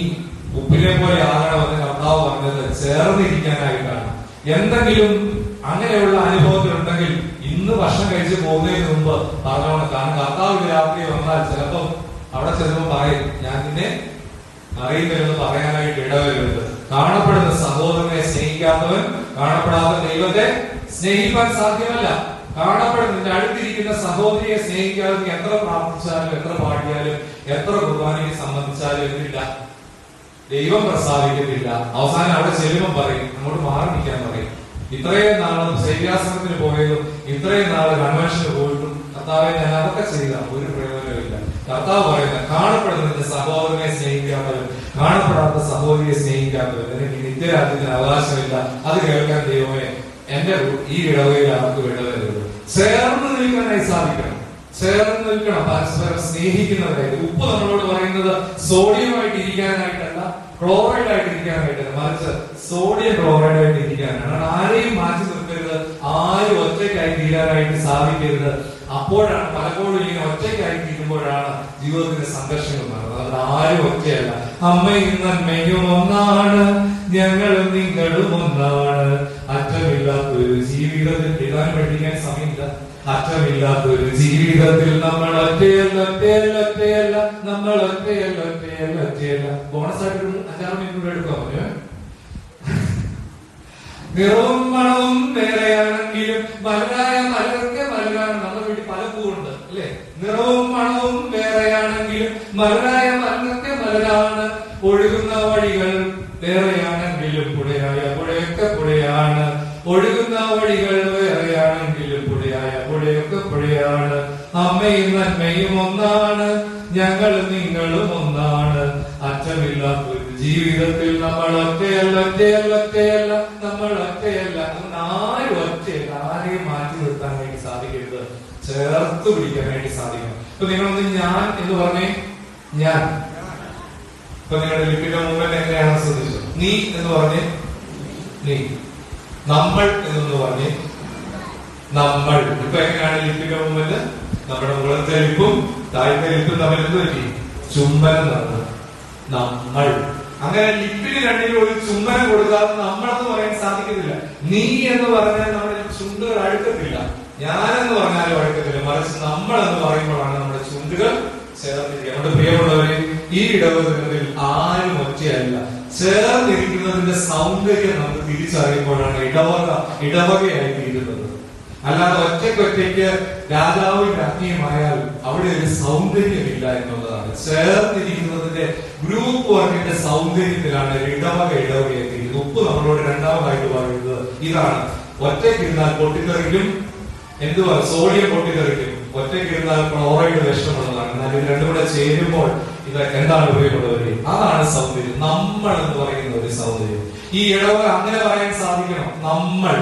ഉപ്പിനെ പോലെ ആകണമെന്ന് കർത്താവ് പറഞ്ഞത് ചേർന്നിരിക്കാനായിട്ടാണ്. എന്തെങ്കിലും അങ്ങനെയുള്ള അനുഭവത്തിലുണ്ടെങ്കിൽ ഇന്ന് ഭക്ഷണം കഴിച്ച് പോകുന്നതിന് മുമ്പ് പറഞ്ഞോണം. കാരണം കർത്താവ് രാത്രി വന്നാൽ ചിലപ്പോൾ അവിടെ ചെല്ലുമ്പോൾ പറയും, ഞാൻ നിന്നെ അറിയുന്നില്ലെന്ന് പറയാനായിട്ട് ഇടവരുന്നത്. കാണപ്പെടുന്ന സഹോദരനെ സ്നേഹിക്കാത്തവൻ കാണപ്പെടാത്ത ദൈവത്തെ സ്നേഹിക്കാൻ സാധ്യമല്ല. കാണപ്പെടുന്ന അടുത്തിരിക്കുന്ന സഹോദരിയെ സ്നേഹിക്കാതെ എത്ര പ്രാർത്ഥിച്ചാലും, എത്ര പാടിയാലും, എത്ര കുർബാനയെ സംബന്ധിച്ചാലും എന്തില്ല, ദൈവം പ്രസാദിക്കത്തില്ല. അവസാനം അവിടെ ചെല്ലുമ്പോൾ പറയും, അങ്ങോട്ട് മാറി നിൽക്കാൻ പറയും. ഇത്രയും നാളും ശൈര്യാസനത്തിന് പോയതും ഇത്രയും നാള് കൺവെൻഷന് പോയിട്ടും കർത്താവെ ഞാൻ അതൊക്കെ ചെയ്ത ഒരു പ്രയോജനമില്ല. കർത്താവ് പറയുന്നത്, കാണപ്പെടുന്നതിന്റെ സഹോദരനെ സ്നേഹിക്കാത്തവൻ കാണപ്പെടാത്ത സഹോദരിയെ സ്നേഹിക്കാത്തവൻ എനിക്ക് നിത്യരാജ്യത്തിന് അവകാശമില്ല. അത് കേൾക്കാൻ ദൈവമേ എന്റെ ഈ ഇടവയിൽ ആർക്ക് വിടവരുത്. ചേർന്ന് നിൽക്കാനായി സാധിക്കണം. ചേർന്ന് നിൽക്കണം, പരസ്പരം സ്നേഹിക്കുന്നവരായിട്ട്. ഉപ്പ് നമ്മളോട് പറയുന്നത് സോഡിയമായിട്ട് ഇരിക്കാനായിട്ടല്ല, ക്ലോറൈഡ് ആയിട്ട് ഇരിക്കാനായിട്ടല്ല, മറിച്ച് സോഡിയം ക്ലോറൈഡ് ആയിട്ട് ഇരിക്കാനാണ്. ആരെയും മാറ്റി നിർത്തരുത്, ആരും ഒറ്റയ്ക്കായി തീരാനായിട്ട് സാധിക്കരുത്. അപ്പോഴാണ് പലപ്പോഴും ഇങ്ങനെ ഒറ്റയ്ക്കായി തീരുമ്പോഴാണ് ജീവിതത്തിന്റെ സംഘർഷങ്ങൾ നടന്നത്. അത് ആരും ഒറ്റയല്ല. അമ്മയും നന്മയും ഒന്നാണ്, ഞങ്ങളും നിങ്ങളും ഒന്നാണ്, അറ്റമില്ലാത്തൊരു ജീവിതത്തിൽ എഴുതാൻ പഠിക്കാൻ സമയമില്ല. അറ്റമില്ലാത്തൊരു ജീവിതത്തിൽ നമ്മൾ ഒറ്റയല്ല, ഒറ്റയല്ല, ഒറ്റയല്ല, നമ്മൾ ഒറ്റയല്ല, ഒറ്റയല്ല, ഒറ്റയല്ല. ബോണസായിട്ട് 5-6 മിനിറ്റ് എടുക്കാൻ പറഞ്ഞു. നിറവും മണവും വേറെയാണെങ്കിലും മലരായ മലർക്ക് മലരാണ്. നമ്മുടെ വീട്ടിൽ പല പൂവുണ്ട് അല്ലെ? നിറവും മണവും വേറെയാണെങ്കിലും മലരായ മലർക്ക് മലരാണ്. ഒഴുകുന്ന വഴികൾ വേറെയാണെങ്കിലും പുഴയായ പുഴയൊക്കെ പുഴയാണ്. ഒഴുകുന്ന വഴികൾ വേറെയാണെങ്കിലും പുഴയായ പുഴയൊക്കെ പുഴയാണ്. അമ്മയും നന്മയും ഒന്നാണ്, ഞങ്ങളും നിങ്ങളും ഒന്നാണ്, അറ്റമില്ലാത്തൊരു ജീവിതത്തിൽ നമ്മൾ ഒറ്റയല്ല, ഒറ്റയല്ല, ഒറ്റയല്ല, നമ്മൾ ഒറ്റയല്ല. അതുകൊണ്ട് ആരും ഒറ്റയല്ല, ആരെയും മാറ്റി നിർത്താനായിട്ട് സാധിക്കരുത്, ചേർത്ത് പിടിക്കാനായിട്ട് സാധിക്കണം. ഇപ്പൊ നിങ്ങളൊന്ന് ഞാൻ എന്ന് പറഞ്ഞേ, ഞാൻ. ഇപ്പൊ നിങ്ങളുടെ ലിപിയുടെ മൂവ്മെന്റ് എങ്ങനെയാണ് ശ്രദ്ധിച്ചത്? നീ എന്ന് പറഞ്ഞേ, നീ. നമ്മൾ എന്ന് പറഞ്ഞേ, നമ്മൾ. ഇപ്പൊ എങ്ങനെയാണ് ലിപിയുടെ മൂവ്മെന്റ്? നമ്മുടെ മുകളത്തെ ലിപ്പും താഴത്തെ ലിപ്പും തമ്മിൽ എന്ത് പറ്റി? ചുംബനം നടന്നു. നമ്മൾ. അങ്ങനെ ലിപ്പിന് രണ്ടിനും ഒരു ചുംബനം കൊടുക്കാതെ നമ്മളെന്ന് പറയാൻ സാധിക്കുന്നില്ല. നീ എന്ന് പറഞ്ഞാൽ നമ്മുടെ ചുണ്ടുകൾ അടുക്കത്തില്ല, ഞാനെന്ന് പറഞ്ഞാലും അടുക്കത്തില്ല, മറിച്ച് നമ്മൾ എന്ന് പറയുമ്പോഴാണ് നമ്മുടെ ചുണ്ടുകൾ ചേർന്നിരിക്കുക. നമ്മുടെ പ്രിയമുള്ളവരെ, ഈ ഇടവദിനത്തിൽ ആരും ഒറ്റയല്ല. ചേർന്നിരിക്കുന്നതിന്റെ സൗന്ദര്യം നമുക്ക് തിരിച്ചറിയുമ്പോഴാണ് ഇടവകയായി തീരുന്നത്. അല്ലാതെ ഒറ്റയ്ക്ക് രാജാവും രാജ്ഞിയുമായാൽ അവിടെ ഒരു സൗന്ദര്യമില്ല എന്നുള്ളതാണ്. ചേർന്നിരിക്കുന്നതിന്റെ ഗ്രൂപ്പ് വർക്കിന്റെ സൗന്ദര്യത്തിലാണ് ഇടവകയായി തീരുന്നത്. ഉപ്പ് നമ്മളോട് രണ്ടാമതായിട്ട് പറയുന്നത് ഇതാണ്. ഒറ്റയ്ക്കിരുന്നാൽ പൊട്ടിത്തെറിക്കും, എന്തുവാ? സോഡിയം പൊട്ടിത്തെറിക്കും. ഒറ്റയ്ക്കിരുന്നാൽ ക്ലോറൈഡ് വിഷമുള്ളതാണ്. എന്നാൽ ഇത് രണ്ടും കൂടെ ചേരുമ്പോൾ ഇത് എന്താണ് ഉപയോഗമുള്ളവര്? അതാണ് സൗന്ദര്യം. നമ്മൾ എന്ന് പറയുന്ന ഒരു സൗന്ദര്യം. ഈ ഇടവക അങ്ങനെ പറയാൻ സാധിക്കണം. നമ്മൾ.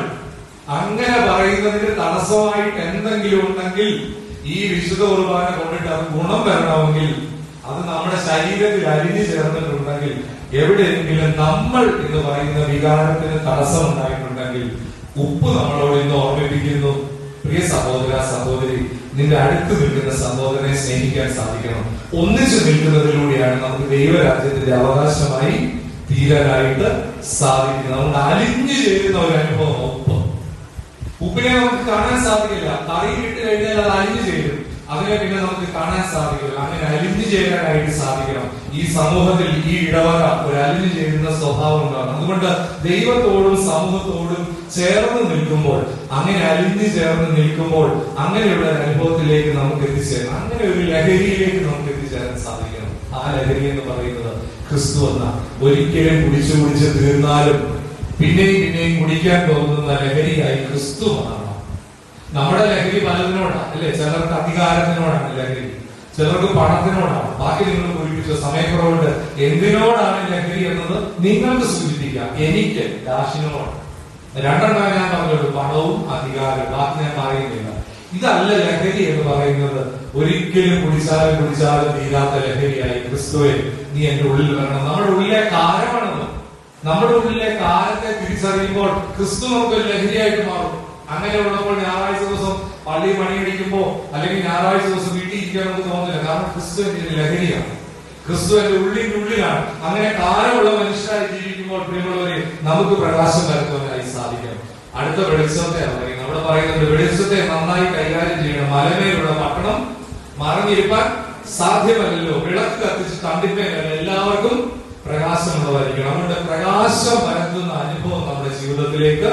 അങ്ങനെ പറയുന്നതിന് തടസ്സമായിട്ട് എന്തെങ്കിലും ഉണ്ടെങ്കിൽ ഈ വിശുദ്ധ കുർബാന കൊണ്ടിട്ട് അത് ഗുണം വരണമെങ്കിൽ അത് നമ്മുടെ ശരീരത്തിൽ അലിഞ്ഞു ചേർന്നിട്ടുണ്ടെങ്കിൽ, എവിടെയെങ്കിലും നമ്മൾ എന്ന് പറയുന്ന വികാരത്തിന് തടസ്സം ഉണ്ടായിട്ടുണ്ടെങ്കിൽ ഉപ്പ് നമ്മളോട് ഇന്ന് ഓർമ്മിപ്പിക്കുന്നു, പ്രിയ സഹോദര സഹോദരി, നിന്റെ അടുത്ത് നിൽക്കുന്ന സഹോദരനെ സ്നേഹിക്കാൻ സാധിക്കണം. ഒന്നിച്ചു നിൽക്കുന്നതിലൂടെയാണ് നമുക്ക് ദൈവരാജ്യത്തിന്റെ അവകാശമായി തീരാനായിട്ട് സാധിക്കുന്നത്. നമുക്ക് അലിഞ്ഞു ചേരുന്ന ഒരു അനുഭവം ഉപ്പിനെ നമുക്ക് കാണാൻ സാധിക്കില്ല. കറിയിൽ ഇട്ട് കഴിഞ്ഞാൽ അത് അലിഞ്ഞു ചേരും, അതിനെ പിന്നെ നമുക്ക് കാണാൻ സാധിക്കില്ല. അങ്ങനെ അലിഞ്ഞു ചേരാനായിട്ട് സാധിക്കണം. ഈ സമൂഹത്തിൽ ഈ ഇടവക ഒരു അലിഞ്ഞു ചേരുന്ന സ്വഭാവം ഉണ്ടാകും. അതുകൊണ്ട് ദൈവത്തോടും സമൂഹത്തോടും ചേർന്ന് നിൽക്കുമ്പോൾ, അങ്ങനെ അലിഞ്ഞു ചേർന്ന് നിൽക്കുമ്പോൾ അങ്ങനെയുള്ള ഒരു അനുഭവത്തിലേക്ക് നമുക്ക് എത്തിച്ചേരാം. അങ്ങനെ ഒരു ലഹരിയിലേക്ക് നമുക്ക് എത്തിച്ചേരാൻ സാധിക്കണം. ആ ലഹരി എന്ന് പറയുന്നത് ക്രിസ്തു എന്ന, ഒരിക്കലും കുടിച്ചു തീർന്നാലും പിന്നെയും കുടിക്കാൻ തോന്നുന്ന ലഹരിയായി ക്രിസ്തു മാറണം. നമ്മുടെ ലഹരി പലതിനോടാണ് അല്ലെ? ചിലർക്ക് അധികാരത്തിനോടാണ് ലഹരി, ചിലർക്ക് പണത്തിനോടാണ്. ബാക്കി നിങ്ങൾ പൂരിപ്പിച്ച സമയക്കുറവുണ്ട്. എന്തിനോടാണ് ലഹരി എന്നത് നിങ്ങൾക്ക് സൂചിപ്പിക്കാം. എനിക്ക് ഡാഷിനോട് രണ്ടെണ്ണം ഞാൻ പറഞ്ഞുള്ളൂ, പണവും അധികാരവും. ബാക്കി ഞാൻ പറയുന്നില്ല. ഇതല്ല ലഹരി എന്ന് പറയുന്നത്. ഒരിക്കലും കുടിച്ചാലും തീരാത്ത ലഹരിയായി ക്രിസ്തുവെ നീ എന്റെ ഉള്ളിൽ വരണം. നമ്മുടെ ഉള്ളിലെ കാരമാണത്. നമ്മുടെ ഉള്ളിലെ കാലത്തെ തിരിച്ചറിയുമ്പോൾ ക്രിസ്തു നമുക്കൊരു ലഹരിയായിട്ട് മാറും. അങ്ങനെയുള്ളപ്പോൾ ഞായറാഴ്ച ദിവസം പള്ളി മണിയടിക്കുമ്പോ അല്ലെങ്കിൽ ഞായറാഴ്ച ദിവസം വീട്ടിൽ ഇരിക്കാൻ നമുക്ക് തോന്നില്ല. കാരണം ക്രിസ്തു എന്റെ ലഹരിയാണ്, ക്രിസ്തു എന്റെ ഉള്ളിലാണ്. അങ്ങനെ കാലമുള്ള മനുഷ്യരായി ജീവിക്കുമ്പോൾ പ്രിയമുള്ളവരെ നമുക്ക് പ്രകാശം വരുത്തുവാനായി സാധിക്കണം. അടുത്ത വെളിച്ചത്തെ പറയുന്നത്, അവിടെ പറയുന്നത് വെളിച്ചത്തെ നന്നായി കൈകാര്യം ചെയ്യണം. മലമേലുള്ള പട്ടണം മറഞ്ഞിരിപ്പാൻ സാധ്യമല്ലല്ലോ. വിളക്ക് കത്തിച്ച് തണ്ടിപ്പേനല്ല, എല്ലാവർക്കും പ്രകാശമുള്ളതായിരിക്കണം. അതുകൊണ്ട് പ്രകാശം പരത്തുന്ന അനുഭവം നമ്മുടെ ജീവിതത്തിലേക്ക്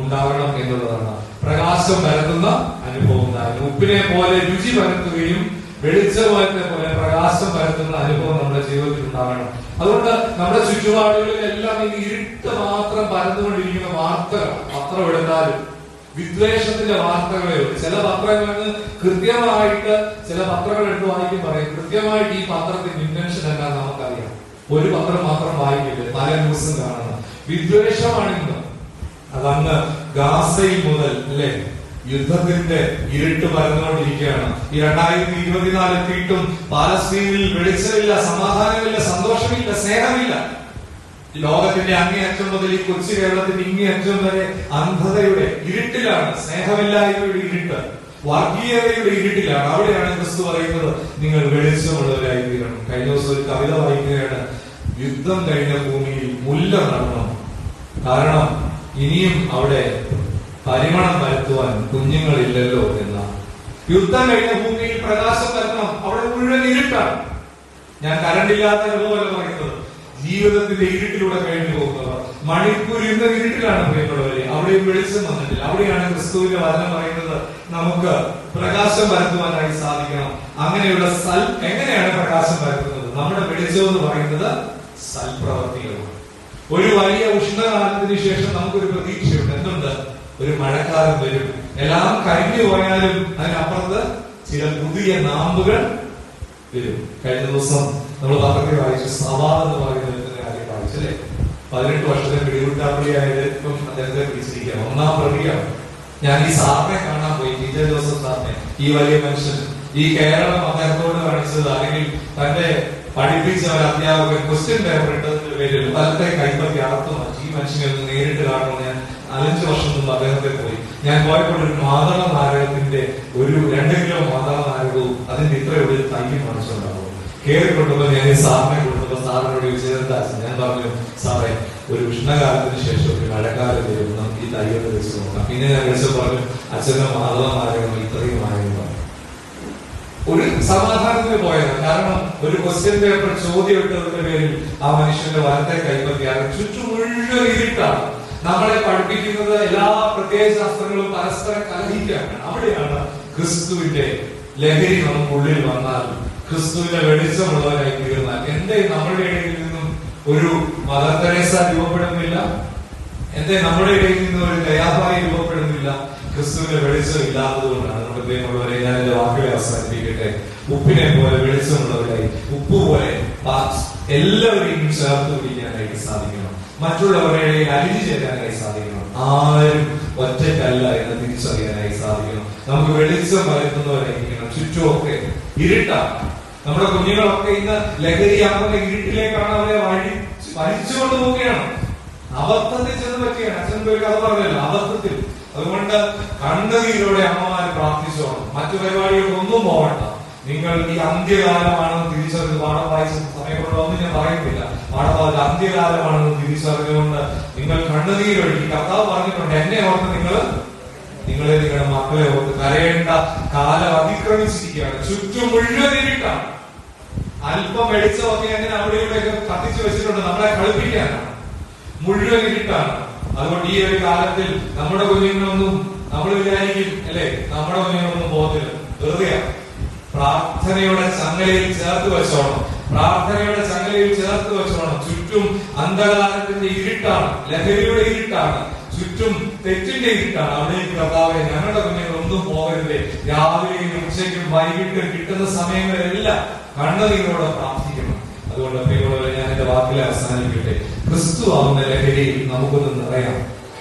ഉണ്ടാകണം എന്നുള്ളതാണ്. പ്രകാശം പരത്തുന്ന അനുഭവം ഉണ്ടാകും. ഉപ്പിനെ പോലെ രുചി പരത്തുകയും വെളിച്ചത്തെ പോലെ പ്രകാശം പരത്തുന്ന അനുഭവം നമ്മുടെ ജീവിതത്തിൽ ഉണ്ടാകണം. അതുകൊണ്ട് നമ്മുടെ ചുറ്റുപാടുകളിലെല്ലാം ഈ ഇരുട്ട് മാത്രം പരന്നുകൊണ്ടിരിക്കുന്ന വാർത്തകൾ, പത്രം എടുത്താലും വിദ്വേഷത്തിന്റെ വാർത്തകളേ ഉള്ളൂ. ചില പത്രങ്ങളിൽ കൃത്യമായിട്ട് ചില പത്രങ്ങൾ എടുത്ത് വായിക്കും പറയും, കൃത്യമായിട്ട് ഈ പത്രത്തിന്റെ ഇന്റൻഷൻ എന്താണെന്ന് നമുക്കറിയാം. ഒരു പത്രം മാത്രം വായിക്കില്ല, പല ന്യൂസും കാണണം. വിദ്വേഷമാണിന്ന്. അതങ്ങ് ഗാസയിൽ മുതൽ അല്ലെ യുദ്ധത്തിന്റെ ഇരുട്ട് പരന്നുകൊണ്ടിരിക്കുകയാണ്. ഈ 2024 എത്തിയിട്ടും പാലസ്തീനിൽ വെളിച്ചമില്ല, സമാധാനമില്ല, സന്തോഷമില്ല, സ്നേഹമില്ല. ലോകത്തിന്റെ അങ്ങേയറ്റം മുതൽ ഈ കൊച്ചു കേരളത്തിന്റെ ഇങ്ങേയറ്റം വരെ അന്ധതയുടെ ഇരുട്ടിലാണ്, സ്നേഹമില്ലായ്മയുടെ ഇരുട്ട്, വർഗീയതയുടെ ഇരുട്ടിലാണ്. അവിടെയാണ് ക്രിസ്തു പറയുന്നത് നിങ്ങൾ വെളിച്ചമുള്ളവരായി തീരണം. കഴിഞ്ഞ ദിവസം ഒരു കവിത വായിക്കുകയാണ്, യുദ്ധം കഴിഞ്ഞ ഭൂമിയിൽ മുല്ല നടണം, കാരണം ഇനിയും അവിടെ പരിമളം വരുത്തുവാൻ കുഞ്ഞുങ്ങളില്ലല്ലോ എന്നാണ്. യുദ്ധം കഴിഞ്ഞ ഭൂമിയിൽ പ്രകാശം വരണം, അവിടെ മുഴുവൻ ഇരുട്ടാണ്. ഞാൻ കരണ്ടില്ലാത്ത അനുഭവമല്ല പറയുന്നത്, ജീവിതത്തിന്റെ ഇരുട്ടിലൂടെ കഴിഞ്ഞു പോകുന്നവർ. മണിപ്പൂർ ഇന്ന് ഇരുട്ടിലാണ് പ്രിയപ്പെട്ടവരെ, അവിടെയും വെളിച്ചം വന്നിട്ടില്ല. അവിടെയാണ് ക്രിസ്തുവിന്റെ വചനം പറയുന്നത് നമുക്ക് പ്രകാശം പരത്തുവാനായി സാധിക്കണം. അങ്ങനെയുള്ള എങ്ങനെയാണ് പ്രകാശം പരത്തുന്നത്? നമ്മുടെ വെളിച്ചം എന്ന് പറയുന്നത് സൽപ്രവർത്തികളാണ്. ഒരു വലിയ ഉഷ്ണകാലത്തിന് ശേഷം നമുക്കൊരു പ്രതീക്ഷയുണ്ട്. എന്തുണ്ട്? ഒരു മഴക്കാലം വരും. എല്ലാം കഴിഞ്ഞു പോയാലും അതിനപ്പുറത്ത് ചില പുതിയ നാമ്പുകൾ വരും. കഴിഞ്ഞ ദിവസം നമ്മൾ പത്രത്തിൽ വായിച്ചു, സവാദ് എന്ന് പറയുന്ന കാര്യം വായിച്ചല്ലേ? 18 വർഷത്തെ പിടികൂട്ടാപ്പള്ളിയായത് ഇപ്പം അദ്ദേഹത്തെ പിടിച്ചിരിക്കുക. 1-ാം പ്രതിയാണ്. ഞാൻ ഈ സാറിനെ കാണാൻ പോയി, TJ ജോസഫ് സാറിനെ. ഈ വലിയ മനുഷ്യൻ, ഈ കേരളം അദ്ദേഹത്തോട് കാണിച്ചത്, അല്ലെങ്കിൽ തന്റെ പഠിപ്പിച്ച ഒരു അധ്യാപകൻ ക്വസ്റ്റ്യൻ പേപ്പർ ഇട്ടതിന്റെ പേരിൽ ഫലത്തെ കൈപ്പറ്റി അകത്തു മാറ്റി. ഈ മനുഷ്യനെ ഒന്ന് നേരിട്ട് കാണുമ്പോൾ ഞാൻ 5 വർഷം മുമ്പ് അദ്ദേഹത്തെ പോയി. ഞാൻ പോയപ്പോൾ ഒരു മാതള നാരകത്തിന്റെ ഒരു 2 കിലോ മാതള നാരകവും അതിന്റെ ഇത്രയൊരു തൈയും വാങ്ങിച്ചുണ്ടാവും. കയറി കൊണ്ടുമ്പോൾ ഞാൻ ഈ സാറിനെ കൊണ്ടുമ്പോൾ സാറിനോട് ചോദിച്ചതെന്താ? ഞാൻ പറഞ്ഞു, സാറേ ഒരു ഉഷ്ണകാലത്തിന് ശേഷം ഒരു മഴക്കാലം വരും, നമുക്ക് ഈ തൈയൊക്കെ വെച്ച് നോക്കാം. പിന്നെ ഞാൻ വിളിച്ചു പറഞ്ഞു, അച്ഛന്റെ മാതള നാരകം ഇത്രയും ആയിരുന്നു. ഒരു സമാധാനത്തിന് പോയത്, കാരണം ഒരു ക്വസ്റ്റ്യൻ പേപ്പർ ചോദ്യം ഇട്ടതിന്റെ പേരിൽ ആ മനുഷ്യന്റെ വലത്തെ കൈപ്പറ്റിയാണ്. ചുറ്റും മുഴുവൻ ഇരുട്ടാണ്. നമ്മളെ പഠിപ്പിക്കുന്നത് എല്ലാ പ്രത്യയ ശാസ്ത്രങ്ങളും പരസ്പരം കലഹിക്കുകയാണ്. അവിടെയാണ് ക്രിസ്തുവിന്റെ ലഹരി നമുക്കുള്ളിൽ വന്നാൽ, ക്രിസ്തുവിന്റെ വെളിച്ചമുള്ളവരായി തീർന്നാൽ, എന്തേ നമ്മുടെ ഇടയിൽ നിന്നും ഒരു മദർ തെരേസ രൂപപ്പെടുന്നില്ല? എന്തേ നമ്മുടെ ഇടയിൽ നിന്നും ഒരു ദയാഭായി രൂപപ്പെടുന്നില്ല? ക്രിസ്തുവിന്റെ വെളിച്ചം ഇല്ലാത്തത് കൊണ്ടാണ്. നമ്മുടെ പ്രിയമുള്ളവരെ, ഞാൻ എന്റെ വാക്കുകളെ അവസാനിപ്പിക്കട്ടെ. ഉപ്പിനെ പോലെ വെളിച്ചമുള്ളവരായി, ഉപ്പ് പോലെ എല്ലാവരെയും ചേർത്ത് പിടിക്കാനായിട്ട് സാധിക്കണം. മറ്റുള്ളവരുടെ ഇടയിൽ അലിഞ്ഞു ചേരാനായി സാധിക്കണം. ആരും ഒറ്റയ്ക്കല്ല എന്ന് തിരിച്ചറിയാനായി സാധിക്കണം. നമുക്ക് വെളിച്ചം പകർത്തുന്നവരായിരിക്കണം. ചുറ്റുമൊക്കെ ഇരുട്ടാണ്. നമ്മുടെ കുഞ്ഞുങ്ങളൊക്കെ ഇന്ന് ലഹരിയാകുന്ന ഇരുട്ടിലേക്കാണ് അവരെ വലിച്ചുകൊണ്ട് പോവുകയാണ്. അബദ്ധത്തിൽ ചെന്ന് പറ്റിയാണ്. അച്ഛൻ പോയി കഥ പറഞ്ഞല്ലോ, അബദ്ധത്തിൽ. അതുകൊണ്ട് കണ്ണുനീരോടെ അമ്മമാര് പ്രാർത്ഥിച്ചോണം. മറ്റു പരിപാടികൾക്കൊന്നും പോകണ്ട. നിങ്ങൾ ഈ അന്ത്യകാലമാണെന്ന് തിരിച്ചറിഞ്ഞ് പാഠം വായിച്ച സമയമുള്ളതൊന്നും ഞാൻ പറയുന്നില്ല. പാഠഭാഗത്ത് അന്ത്യകാലമാണെന്ന് തിരിച്ചറിഞ്ഞുകൊണ്ട് നിങ്ങൾ കണ്ണുനീരൊഴുകി. കർത്താവ് പറഞ്ഞിട്ടുണ്ട്, എന്നെ ഓർത്ത് നിങ്ങളെ നിങ്ങളുടെ മക്കളെ ഓർത്ത് കരയേണ്ട കാലം അതിക്രമിച്ചിരിക്കുകയാണ്. ചുറ്റും മുഴുവൻ ഇരുട്ടാണ്. അല്പം വെളിച്ചമൊക്കെ അങ്ങനെ അവിടെ ഇവിടെയൊക്കെ കത്തിച്ചു വെച്ചിട്ടുണ്ട് നമ്മളെ കളിപ്പിക്കാനാണ്. മുഴുവൻ ഇരുട്ടാണ്. അതുകൊണ്ട് ഈ ഒരു കാലത്തിൽ നമ്മുടെ കുഞ്ഞുങ്ങളൊന്നും നമ്മൾ വിചാരിക്കും അല്ലെ, നമ്മുടെ കുഞ്ഞുങ്ങളൊന്നും പോകത്തില്ല, വെറുതെയാണ്. പ്രാർത്ഥനയുടെ ചങ്ങലയിൽ ചേർത്ത് വെച്ചോണം. പ്രാർത്ഥനയുടെ ചങ്ങലയിൽ ചേർത്ത് വെച്ചോണം. ചുറ്റും അന്ധകാരത്തിന്റെ ഇരുട്ടാണ്, ലഹരിയുടെ ഇരുട്ടാണ്, ചുറ്റും തെറ്റിന്റെ ഇരുട്ടാണ്. അവിടേക്ക് കർത്താവേ ഞങ്ങളുടെ കുഞ്ഞുങ്ങൾ ഒന്നും പോകരുതേ. രാവിലെയും ഉച്ചയ്ക്കും വൈകിട്ടും കിട്ടുന്ന സമയങ്ങളിലെല്ലാം കണ്ണുനീരോടെ പ്രാർത്ഥിക്കണം. അതുകൊണ്ട് പ്രിയമുള്ളവരെ, ഞാൻ എന്റെ വാക്കിൽ അവസാനിക്കട്ടെ. ക്രിസ്തു ആവുന്ന ലഹരിയിൽ നമുക്കൊന്ന് നിറയാം.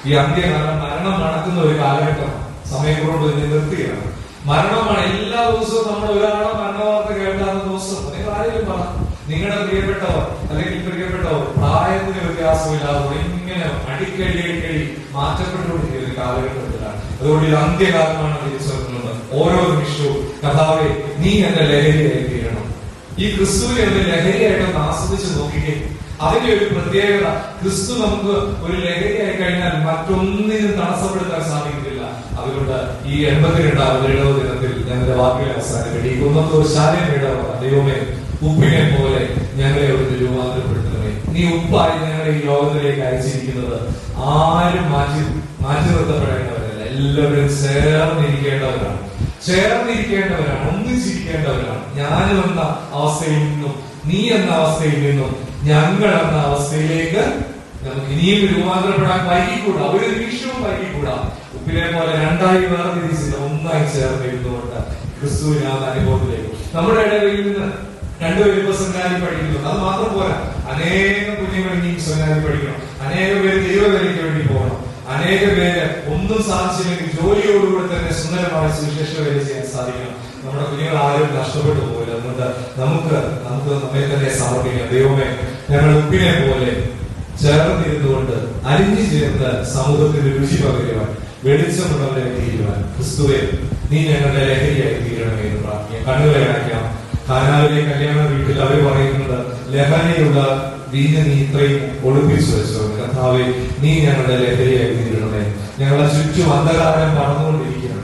ഈ അന്ത്യകാലം മരണം നടക്കുന്ന ഒരു കാലഘട്ടം. സമയം കൊണ്ട് ഇതിനെ നിർത്തുകയാണ്. മരണമാണ്. എല്ലാ ദിവസവും നമ്മൾ ഒരാളെ മരണവാർത്ത കേൾക്കാത്ത ദിവസം നിങ്ങൾ ആരെങ്കിലും പറ, നിങ്ങളുടെ പ്രിയപ്പെട്ടവർ അല്ലെങ്കിൽ പ്രിയപ്പെട്ടവർ പ്രായത്തിന് വ്യത്യാസമില്ലാതെ ഇങ്ങനെ അടിക്കടി മാറ്റപ്പെട്ടുകൊണ്ടിരിക്കുന്ന ഒരു കാലഘട്ടത്തിലാണ്. അതുകൊണ്ട് ഇത് അന്ത്യകാലമാണ് തിരിച്ചറിഞ്ഞുള്ളത്. ഓരോ നിമിഷവും കർത്താവേ നീ എന്റെ ലഹരിയായി തീരണം. ഈ ക്രിസ്തുവിനെ ഒന്ന് ലഹരിയായിട്ടൊന്ന് ആസ്വദിച്ച് നോക്കിക്കേ. അതിന്റെ ഒരു പ്രത്യേകത, ക്രിസ്തു നമുക്ക് ഒരു ലഹരിയായി കഴിഞ്ഞാൽ മറ്റൊന്നിനും തടസ്സപ്പെടുത്താൻ സാധിക്കില്ല. അതുകൊണ്ട് ഈ 82ാമത് ഇടവ ദിനത്തിൽ ഞങ്ങളുടെ വാക്കുകളെ അവസാനിക്കട്ടെ. ഈ കുന്നത്തൂർ ശാലയം ഇടവ ദൈവമേ, ഉപ്പിനെ പോലെ ഞങ്ങളെ അവിടുന്ന് രൂപാന്തരപ്പെടുത്തണമേ. നീ ഉപ്പായി ഞങ്ങളെ ഈ ലോകത്തിലേക്ക് അയച്ചിരിക്കുന്നത് ആരും മാറ്റി നിർത്തപ്പെടേണ്ടവരല്ല. എല്ലാവരും ചേർന്നിരിക്കേണ്ടവരാണ്, ഒന്നിച്ചിരിക്കേണ്ടവരാണ്. ഞാനും എന്ന അവസ്ഥയിൽ നിന്നും നീ എന്ന അവസ്ഥയിൽ നിന്നും ഞങ്ങൾ എന്ന അവസ്ഥയിലേക്ക് നമുക്ക് ഇനിയും രൂപാന്തരപ്പെടാൻ വൈകിക്കൂടാ. ഒരു നിമിഷവും വൈകിക്കൂടാ. ഉപ്പിനെ പോലെ രണ്ടായി വേർതിരിച്ചില്ല, ഒന്നായി ചേർന്നിരുന്നുകൊണ്ട് ക്രിസ്തുവിനാഥ അനുഭവത്തിലേക്ക് നമ്മുടെ ഇടയിൽ നിന്ന് രണ്ടുപേരും ഇപ്പൊ സെമിനാരി പഠിക്കുന്നുണ്ട്. അത് മാത്രം പോരാ, അനേകം കുഞ്ഞുങ്ങൾ ഇനിയും സെമിനാരി പഠിക്കണം. അനേകം പേര് ദൈവവേലയ്ക്ക് വേണ്ടി പോകണം. അനേകം പേര് ഒന്നും സാധിച്ചില്ലെങ്കിൽ ജോലിയോടുകൂടി തന്നെ സുന്ദരമായ സുവിശേഷ വേല ചെയ്യാൻ സാധിക്കണം. നമ്മുടെ കുഞ്ഞുങ്ങൾ ആരും നഷ്ടപ്പെട്ടു പോകില്ല. അതുകൊണ്ട് നമുക്ക് നമ്മെ തന്നെ സമർപ്പിക്കാം. ദൈവമേ, ഞങ്ങൾ ഉപ്പിനെ പോലെ ചേർന്നിരുന്നുകൊണ്ട് അരിഞ്ഞു ചേർന്ന് സമൂഹത്തിന് രുചി പകരുവാൻ, വെളിച്ചമുള്ളവരെ തീരുവാൻ ക്രിസ്തുവെ നീ ഞങ്ങളുടെ ലഹരിയായി തീരണമേ എന്ന് പ്രാർത്ഥിക്കാം. കണ്ണുകളെ അടയ്ക്കാം. കാനാവിലെ കല്യാണ വീട്ടിൽ അവർ പറയുന്നത്, ലഹരിയുള്ള വീഞ്ഞ് നീ ഇത്രയും ഒളിപ്പിച്ചു വെച്ചോ. കർത്താവേ നീ ഞങ്ങളുടെ ലഹരിയായി തീരണമേ. ഞങ്ങളുടെ ചുറ്റും അന്ധകാരം നടന്നുകൊണ്ടിരിക്കുകയാണ്.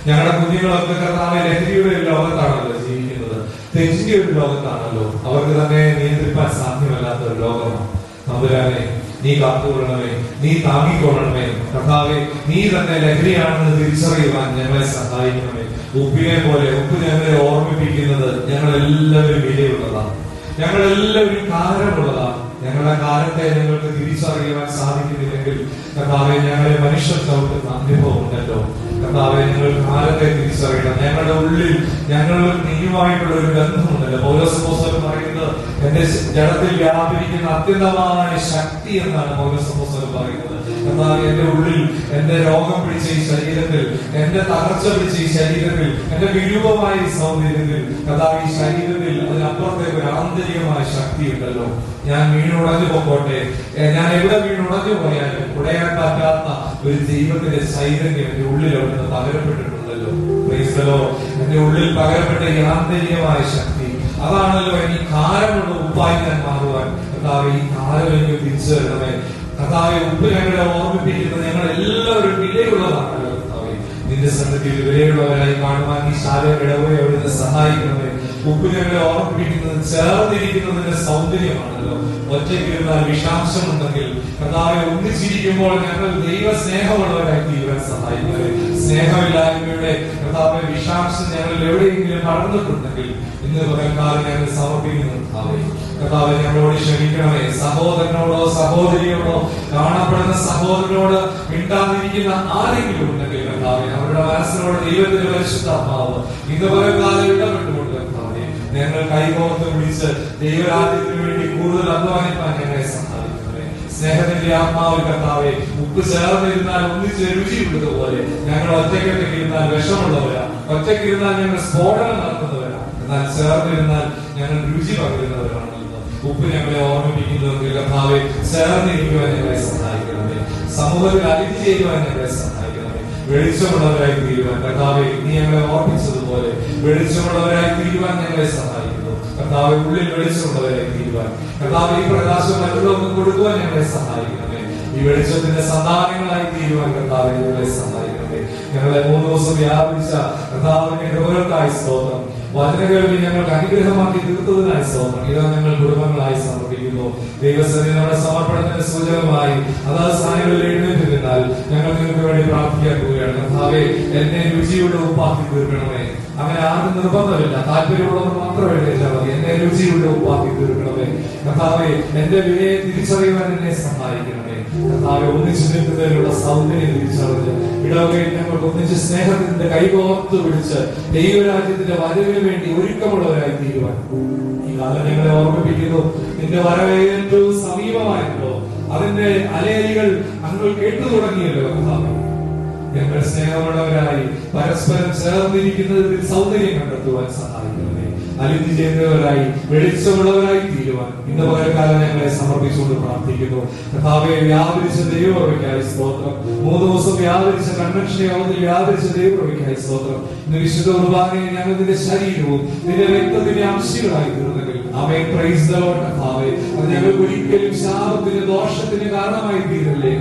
ഞങ്ങളുടെ കുഞ്ഞുങ്ങളൊക്കെ കർത്താവെ ലഹരിയുടെ ഒരു ലോകത്താണല്ലോ ജീവിക്കുന്നത്. തെറ്റിന്റെ ഒരു ലോകത്താണല്ലോ. അവർക്ക് തന്നെ നിയന്ത്രിക്കാൻ സാധ്യമല്ലാത്ത ഒരു ലോകമാണ്. തമ്പുരാനെ നീ കാത്തുകൊള്ളണമേ, നീ താങ്ങിക്കൊള്ളണമേ. കർത്താവെ നീ തന്നെ ലഹരിയാണെന്ന് തിരിച്ചറിയുവാൻ ഞങ്ങളെ സഹായിക്കണമേ. ഉപ്പിനെ പോലെ ഉപ്പ് ഞങ്ങളെ ഓർമ്മിപ്പിക്കുന്നത് ഞങ്ങളെല്ലാവരും വിലയുള്ളതാണ്, ഞങ്ങളെല്ലാവരും കാരമുള്ളതാണ്. ഞങ്ങളുടെ കാലത്തെ ഞങ്ങൾക്ക് തിരിച്ചറിയുവാൻ സാധിക്കുന്നില്ലെങ്കിൽ കർത്താവെ ഞങ്ങളെ മനുഷ്യർ ചവിട്ടുന്ന അനുഭവം ഉണ്ടല്ലോ. കർത്താവെ ഞങ്ങൾ കാലത്തെ തിരിച്ചറിയണം. ഞങ്ങളുടെ ഉള്ളിൽ ഞങ്ങൾ നീയുമായിട്ടുള്ള ഒരു ബന്ധമുണ്ടല്ലോ. പൗലോസ് അപ്പോസ്തലൻ പറയുന്നത് എന്റെ ജഡത്തിൽ വ്യാപരിക്കുന്ന അത്യന്തമായ ശക്തി എന്നാണ് പൗലോസ് അപ്പോസ്തലൻ പറയുന്നത്. കർത്താവെ എന്റെ ഉള്ളിൽ, എന്റെ രോഗം പിടിച്ച ഈ ശരീരത്തിൽ, എന്റെ തകർച്ച പിടിച്ച ഈ ശരീരത്തിൽ, എന്റെ വിരൂപമായ ഈ സൗന്ദര്യത്തിൽ, കർത്താവ് ഈ ശരീരത്തിൽ അതിനപ്പുറത്തേക്ക് ഒരു ആന്തരികമായ ശക്തി ഉണ്ടല്ലോ. ഞാൻ വീണുടഞ്ഞു പോകട്ടെ, ഞാൻ എവിടെ വീണുടഞ്ഞു പോയാലും ഉടയാൻ പറ്റാത്ത ഒരു ദൈവത്തിന്റെ ചൈതന്യം എന്റെ ഉള്ളിൽ അവിടുന്ന് പകരപ്പെട്ടിട്ടുണ്ടല്ലോ. ക്രൈസ്തലോ, എന്റെ ഉള്ളിൽ പകരപ്പെട്ട ഈ ആന്തരികമായ ശക്തി, അതാണല്ലോ എനിക്ക് കാരമുള്ള ഉപ്പായി ഞാൻ മാറുവാൻ. കർത്താവെ ഈ കാലം എനിക്ക് തിരിച്ചു തരണമേ. കർത്താവെ ഉപ്പ് ഞങ്ങളെ ഓർമ്മിപ്പിക്കുന്നത് ഞങ്ങൾ എല്ലാവരും വിലയുള്ളതാണല്ലോ. കർത്താവെ നിന്റെ സന്നിധിയിൽ വിലയുള്ളവരായി കാണുവാൻ ഈ ശാലയം ഇടവയെ അവിടുന്ന് സഹായിക്കണമേ. ഉപ്പ് ഞങ്ങളെ ഓർമ്മിപ്പിക്കുന്നത് ചേർന്നിരിക്കുന്നതിന്റെ സൗന്ദര്യമാണല്ലോ. ഒറ്റയ്ക്കിരുന്നാൽ വിഷാംശമുണ്ടെങ്കിൽ കർത്താവെ ഒന്നിച്ചിരിക്കുമ്പോൾ ഞങ്ങൾ ദൈവ സ്നേഹമുള്ളവരായി തീരുവാൻ സഹായിക്കണമേ. സ്നേഹമില്ലായ്മയുടെ കർത്താവെ വിഷാംശം ഞങ്ങളിൽ എവിടെയെങ്കിലും നടന്നിട്ടുണ്ടെങ്കിൽ ഇന്ന് പകൽക്കാലം ഞങ്ങൾ സമർപ്പിക്കുന്നു. കർത്താവെ ഞങ്ങളോട് ക്ഷമിക്കണമേ. സഹോദരനോടോ സഹോദരിയോടോ കാണപ്പെടുന്ന സഹോദരനോട് മിണ്ടാതിരിക്കുന്ന ആരെങ്കിലും ഉണ്ടെങ്കിൽ കർത്താവെ അവരുടെ മനസ്സിനോട് ദൈവത്തിന്റെ പരിശുദ്ധാത്മാവ് ഇന്ന് പകൽക്കാലം ഇടപെട്ടുകൊണ്ട് കർത്താവെ ഞങ്ങൾ കൈകോർത്ത് പിടിച്ച് ദൈവരാജ്യത്തിന് വേണ്ടി കൂടുതൽ അധ്വാനിക്കാൻ ഞങ്ങളെ സഹായിക്കണമേ. സ്നേഹത്തിന്റെ ആത്മാവിൽ കർത്താവേ, ഉപ്പ് ചേർന്നിരുന്നാൽ ഒന്നിച്ച് രുചിയുള്ളതുപോലെ ഞങ്ങൾ ഒറ്റയ്ക്കൊറ്റയ്ക്ക് ഇരുന്നാൽ വിഷമുള്ളവരാ, ഒറ്റയ്ക്ക് ഇരുന്നാൽ ഞങ്ങൾ സ്ഫോടനം നടത്തുന്നവരാ, എന്നാൽ ചേർന്നിരുന്നാൽ ഞങ്ങൾ രുചി പകരുന്നവരാണ്. ഉപ്പ് ഞങ്ങളെ ഓർമ്മിപ്പിക്കുന്നുവെങ്കിൽ കർത്താവേ, ചേർന്നിരിക്കുവാൻ ഞങ്ങളെ സഹായിക്കണമേ. സമൂഹത്തിൽ അലിഞ്ഞു ചെയ്യുവാൻ ഞങ്ങളെ സഹായിക്കണമേ. വെളിച്ചമുള്ളവരായി തീരുവാൻ കർത്താവേ, നീ ഞങ്ങളെ ഓർമ്മിച്ചതുപോലെ വെളിച്ചമുള്ളവരായി തീരുവാൻ ഞങ്ങളെ സഹായിക്കുന്നു. കർത്താവെ, ഉള്ളിൽ വെളിച്ചമുള്ളവരായി തീരുവാൻ കർത്താവെ, ഈ പ്രകാശം മറ്റുള്ളവർക്ക് കൊടുക്കുവാൻ ഞങ്ങളെ സഹായിക്കണമേ. ഈ വെളിച്ചത്തിന്റെ സന്താനങ്ങളായി തീരുവാൻ കർത്താവെ ഞങ്ങളെ സഹായിക്കണമേ. ഞങ്ങളെ 3 ദിവസം വ്യാപിച്ച കർത്താവിന്റെ കൃപകൾക്കായി സ്തോത്രം. വചനകേൾവി ഞങ്ങൾക്ക് അനുഗ്രഹമാക്കി തീർത്തതിനായി സ്തോത്രം. ഇതാ ഞങ്ങൾ കുടുംബങ്ങളായി സമർപ്പിക്കുന്നു. ദൈവസന്നിധിയിൽ നമ്മുടെ സമർപ്പണത്തിന്റെ സൂചകമായി അതാത് സ്ഥാനങ്ങളിൽ എഴുന്നേറ്റ് നിന്നാൽ ഞങ്ങൾ നിങ്ങൾക്ക് വേണ്ടി പ്രാർത്ഥിക്കാൻ പോവുകയാണ്. കർത്താവേ, എന്നെ രുചിയുടെ ഉപ്പാക്കി തീർക്കണമേ. അങ്ങനെ ആർക്കും നിർബന്ധമില്ല, താല്പര്യമുള്ളവർ മാത്രമേ എഴുതിയാൽ മതി. എന്നെ രുചിയുടെ ഉപ്പാക്കി തീർക്കണമേ. കർത്താവേ, എന്റെ വിലയെ തിരിച്ചറിയുവാൻ എന്നെ സഹായിക്കണമേ. കർത്താവെ, ഒന്നിച്ചു നിൽക്കുന്നതിനുള്ള സൗന്ദര്യം തിരിച്ചറിഞ്ഞ് ഇടവകയിൽ ഞങ്ങൾക്ക് ഒന്നിച്ച് സ്നേഹത്തിന്റെ കൈകോർത്ത് പിടിച്ച് ദൈവരാജ്യത്തിന്റെ വരവിന് വേണ്ടി ഒരുക്കമുള്ളവരായി തീരുവാൻ ഈ കാലം ഞങ്ങളെ ഓർമ്മിപ്പിക്കുന്നു. നിന്റെ വരവ് ഏറ്റവും സമീപമായല്ലോ, അതിന്റെ അലയലികൾ ഞങ്ങൾ കേട്ടു തുടങ്ങിയല്ലോ. കർത്താവേ, ഞങ്ങൾ സ്നേഹമുള്ളവരായി പരസ്പരം ചേർന്നിരിക്കുന്നതിൽ സൗന്ദര്യം കണ്ടെത്തുവാൻ സഹായിക്കണമേ. അലിഞ്ഞു ചെയ്യുന്നവരായി വെളിച്ചമുള്ളവരായി തീരുവാൻ ഇന്ന് പകൽക്കാലം ഞങ്ങളെ സമർപ്പിച്ചുകൊണ്ട് പ്രാർത്ഥിക്കുന്നു. കർത്താവെ, വ്യാപരിച്ച ദൈവകൃപയ്ക്കായി സ്തോത്രം. 3 ദിവസം വ്യാപരിച്ച കൺവെൻഷൻ യോഗത്തിൽ വ്യാപരിച്ച ദൈവകൃപയ്ക്കായി സ്തോത്രം. ഇന്ന് വിശുദ്ധ കുർബാനയിൽ ഞങ്ങൾ നിന്റെ ശരീരവും നിന്റെ രക്തത്തിന്റെ അംശങ്ങളായി തീർന്നെങ്കിൽ ആമേൻ, പ്രൈസ് ദി ലോർഡ്. കർത്താവെ, അത് ഞങ്ങൾക്ക് ഒരിക്കലും ശാപത്തിന് ദോഷത്തിന് കാരണമായി തീരല്ലേ.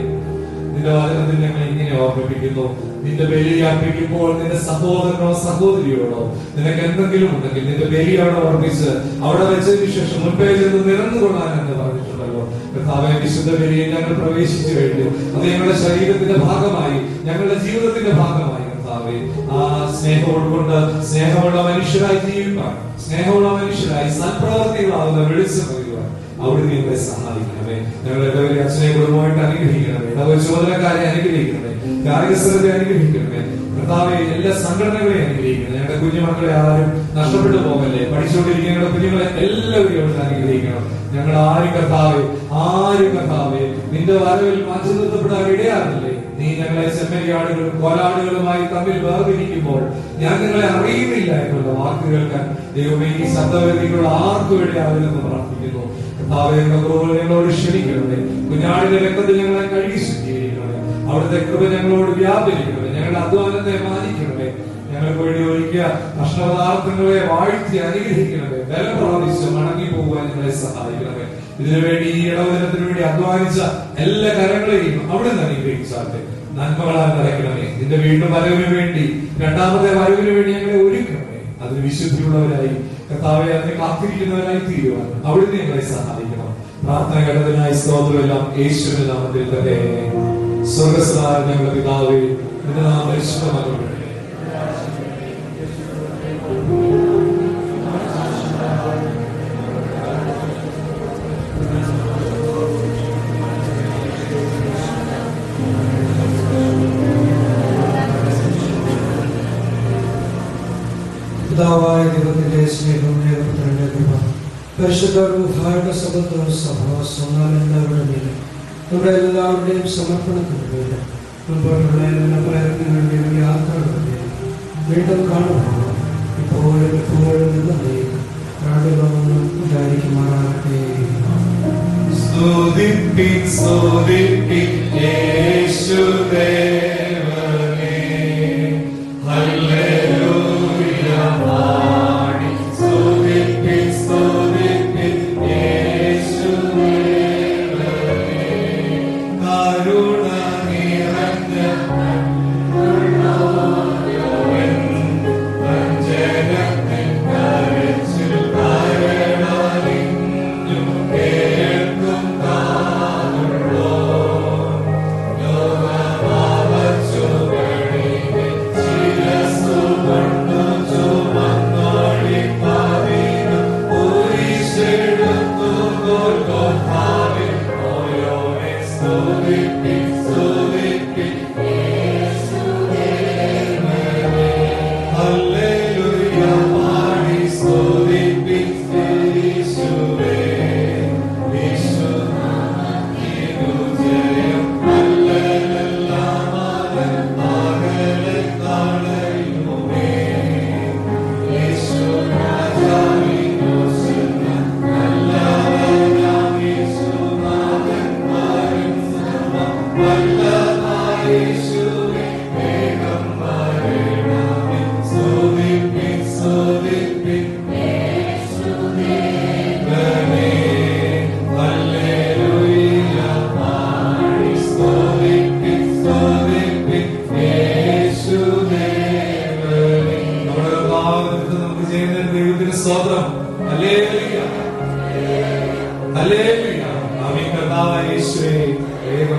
നിന്റെ വചനത്തിൽ ഞങ്ങൾ ഇങ്ങനെ ഓർമ്മിപ്പിക്കുന്നു. നിന്റെ ബലി അർപ്പിക്കുമ്പോൾ നിന്റെ സഹോദരനോ സഹോദരിയോടോ നിനക്ക് എന്തെങ്കിലും ഉണ്ടെങ്കിൽ നിന്റെ ബലി അവിടെ ഓർമ്മിച്ച് അവിടെ വെച്ചതിന് ശേഷം മുൻപേ ചെന്ന് നിറന്നുകൊള്ളാൻ എന്ന് പറഞ്ഞിട്ടുണ്ടല്ലോ. കർത്താവേ, വിശുദ്ധ ബലിയിൽ ഞങ്ങൾ പ്രവേശിച്ചു കഴിഞ്ഞു. അത് ഞങ്ങളുടെ ശരീരത്തിന്റെ ഭാഗമായി, ഞങ്ങളുടെ ജീവിതത്തിന്റെ ഭാഗമായി. കർത്താവേ, ആ സ്നേഹം ഉൾക്കൊണ്ട് സ്നേഹമുള്ള മനുഷ്യരായി ജീവിക്കാൻ, സ്നേഹമുള്ള മനുഷ്യരായി സൽപ്രവർത്തികളാവുന്ന വെളിച്ചം നൽകുവാൻ അവിടുന്ന് ഞങ്ങളെ സഹായിക്കണമേ. ഞങ്ങളുടെ അച്ഛനെ കുടുംബമായിട്ട് അനുഗ്രഹിക്കണമേ. ചുമതലക്കാരെ അനുഗ്രഹിക്കണമേ. കാര്യസ്ഥലത്തെ അനുഗ്രഹിക്കണമേ. കർത്താവെ, എല്ലാ സംഘടനകളെയും അനുഗ്രഹിക്കണം. ഞങ്ങളുടെ കുഞ്ഞുമക്കളെ ആരും നഷ്ടപ്പെട്ടു പോകല്ലേ. പഠിച്ചുകൊണ്ടിരിക്കുന്ന ഞങ്ങളുടെ കുഞ്ഞുങ്ങളെ എല്ലാവരെയും അവിടുന്ന് അനുഗ്രഹിക്കണം. ഞങ്ങൾ ആരും കർത്താവെ നിന്റെ വരവിൽ മാറ്റി നിർത്തപ്പെടാൻ ഇടയാറില്ലേ. നീ ഞങ്ങളെ ചെമ്മരിയാടുകളും കോലാടുകളുമായി തമ്മിൽ വേർതിരിക്കുമ്പോൾ ഞാൻ നിങ്ങളെ അറിയുന്നില്ല എന്നുള്ള വാക്കുകൾക്ക് ദൈവമേ, ഈ ശബ്ദവേദികൾ ആർക്കും ഇടയാവില്ലെന്ന് പ്രാർത്ഥിക്കുന്നു. കർത്താവെ, ഞങ്ങളോട് ക്ഷമിക്കണമേ. കുഞ്ഞാടിന്റെ രക്തത്തിൽ ഞങ്ങളെ കഴുകി ശുദ്ധീകരിക്കണമേ. അവിടുത്തെ കൃപ ഞങ്ങളോട് വ്യാപരിക്കണമേ. ഞങ്ങളുടെ അധ്വാനത്തെ മാനിക്കണമേ. ഞങ്ങൾക്ക് വേണ്ടി ഒരുക്കിയ ഭക്ഷണപദാർത്ഥങ്ങളെ വാഴ്ത്തി അനുഗ്രഹിക്കണമേ. ബലം പ്രാപിച്ച് മടങ്ങി പോകുവാൻ ഞങ്ങളെ സഹായിക്കണമേ. ഇതിനുവേണ്ടി ഈ ഇടവചനത്തിന് വേണ്ടി അധ്വാനിച്ച എല്ലാ കരങ്ങളെയും അവിടുന്ന് അനുഗ്രഹിച്ചാട്ടെ. നന്മകളാൽ നിറയ്ക്കണമേ. നിന്റെ വീണ്ടും വരവിന് വേണ്ടി, രണ്ടാമത്തെ വരവിന് വേണ്ടി ഞങ്ങളെ ഒരുക്കണമേ. അതിന് വിശുദ്ധിയുള്ളവരായി കർത്താവെ, അതിനെ കാത്തിരിക്കുന്നവരായി തീരുവാൻ അവിടുന്ന് ഞങ്ങളെ സഹായിക്കണം. പ്രാർത്ഥന കേട്ടതിനായി സ്തോത്രമെല്ലാം യേശുവിന്റെ നാമത്തിൽ തന്നെ. സ്വർഗ്ഗസ്ഥനായ ഞങ്ങളുടെ പിതാവേ, നിന്റെ നാമം പരിശുദ്ധമാകണമേ. പിതാവായ ദൈവത്തിന്റെ സ്നേഹം, പുത്രന്റെ കൃപ, പരിശുദ്ധ റൂഹായുടെ സബന്ധവും സഹവാസവും എല്ലാവരുടെ മേലും നമ്മുടെ എല്ലാവരുടെയും സമർപ്പണത്തിന് മേലും മുൻപോട്ടുള്ള എല്ലാ പ്രയത്നങ്ങളുടെയും യാത്രകളുടെയും വീണ്ടും കാണുമ്പോൾ ഇപ്പോഴും എപ്പോഴും എന്നേക്കും പ്രാർത്ഥിക്കണമെന്ന് വിചാരിക്കുമാറാകട്ടെ. സ്തുതിപ്പിൻ സ്തുതിപ്പിൻ യേശുവേ. Baba സ്തോത്രം. ഹല്ലേലൂയ, ഹല്ലേലൂയ. ആമേൻ. കർത്താവായ യേശുവേ, വേഗം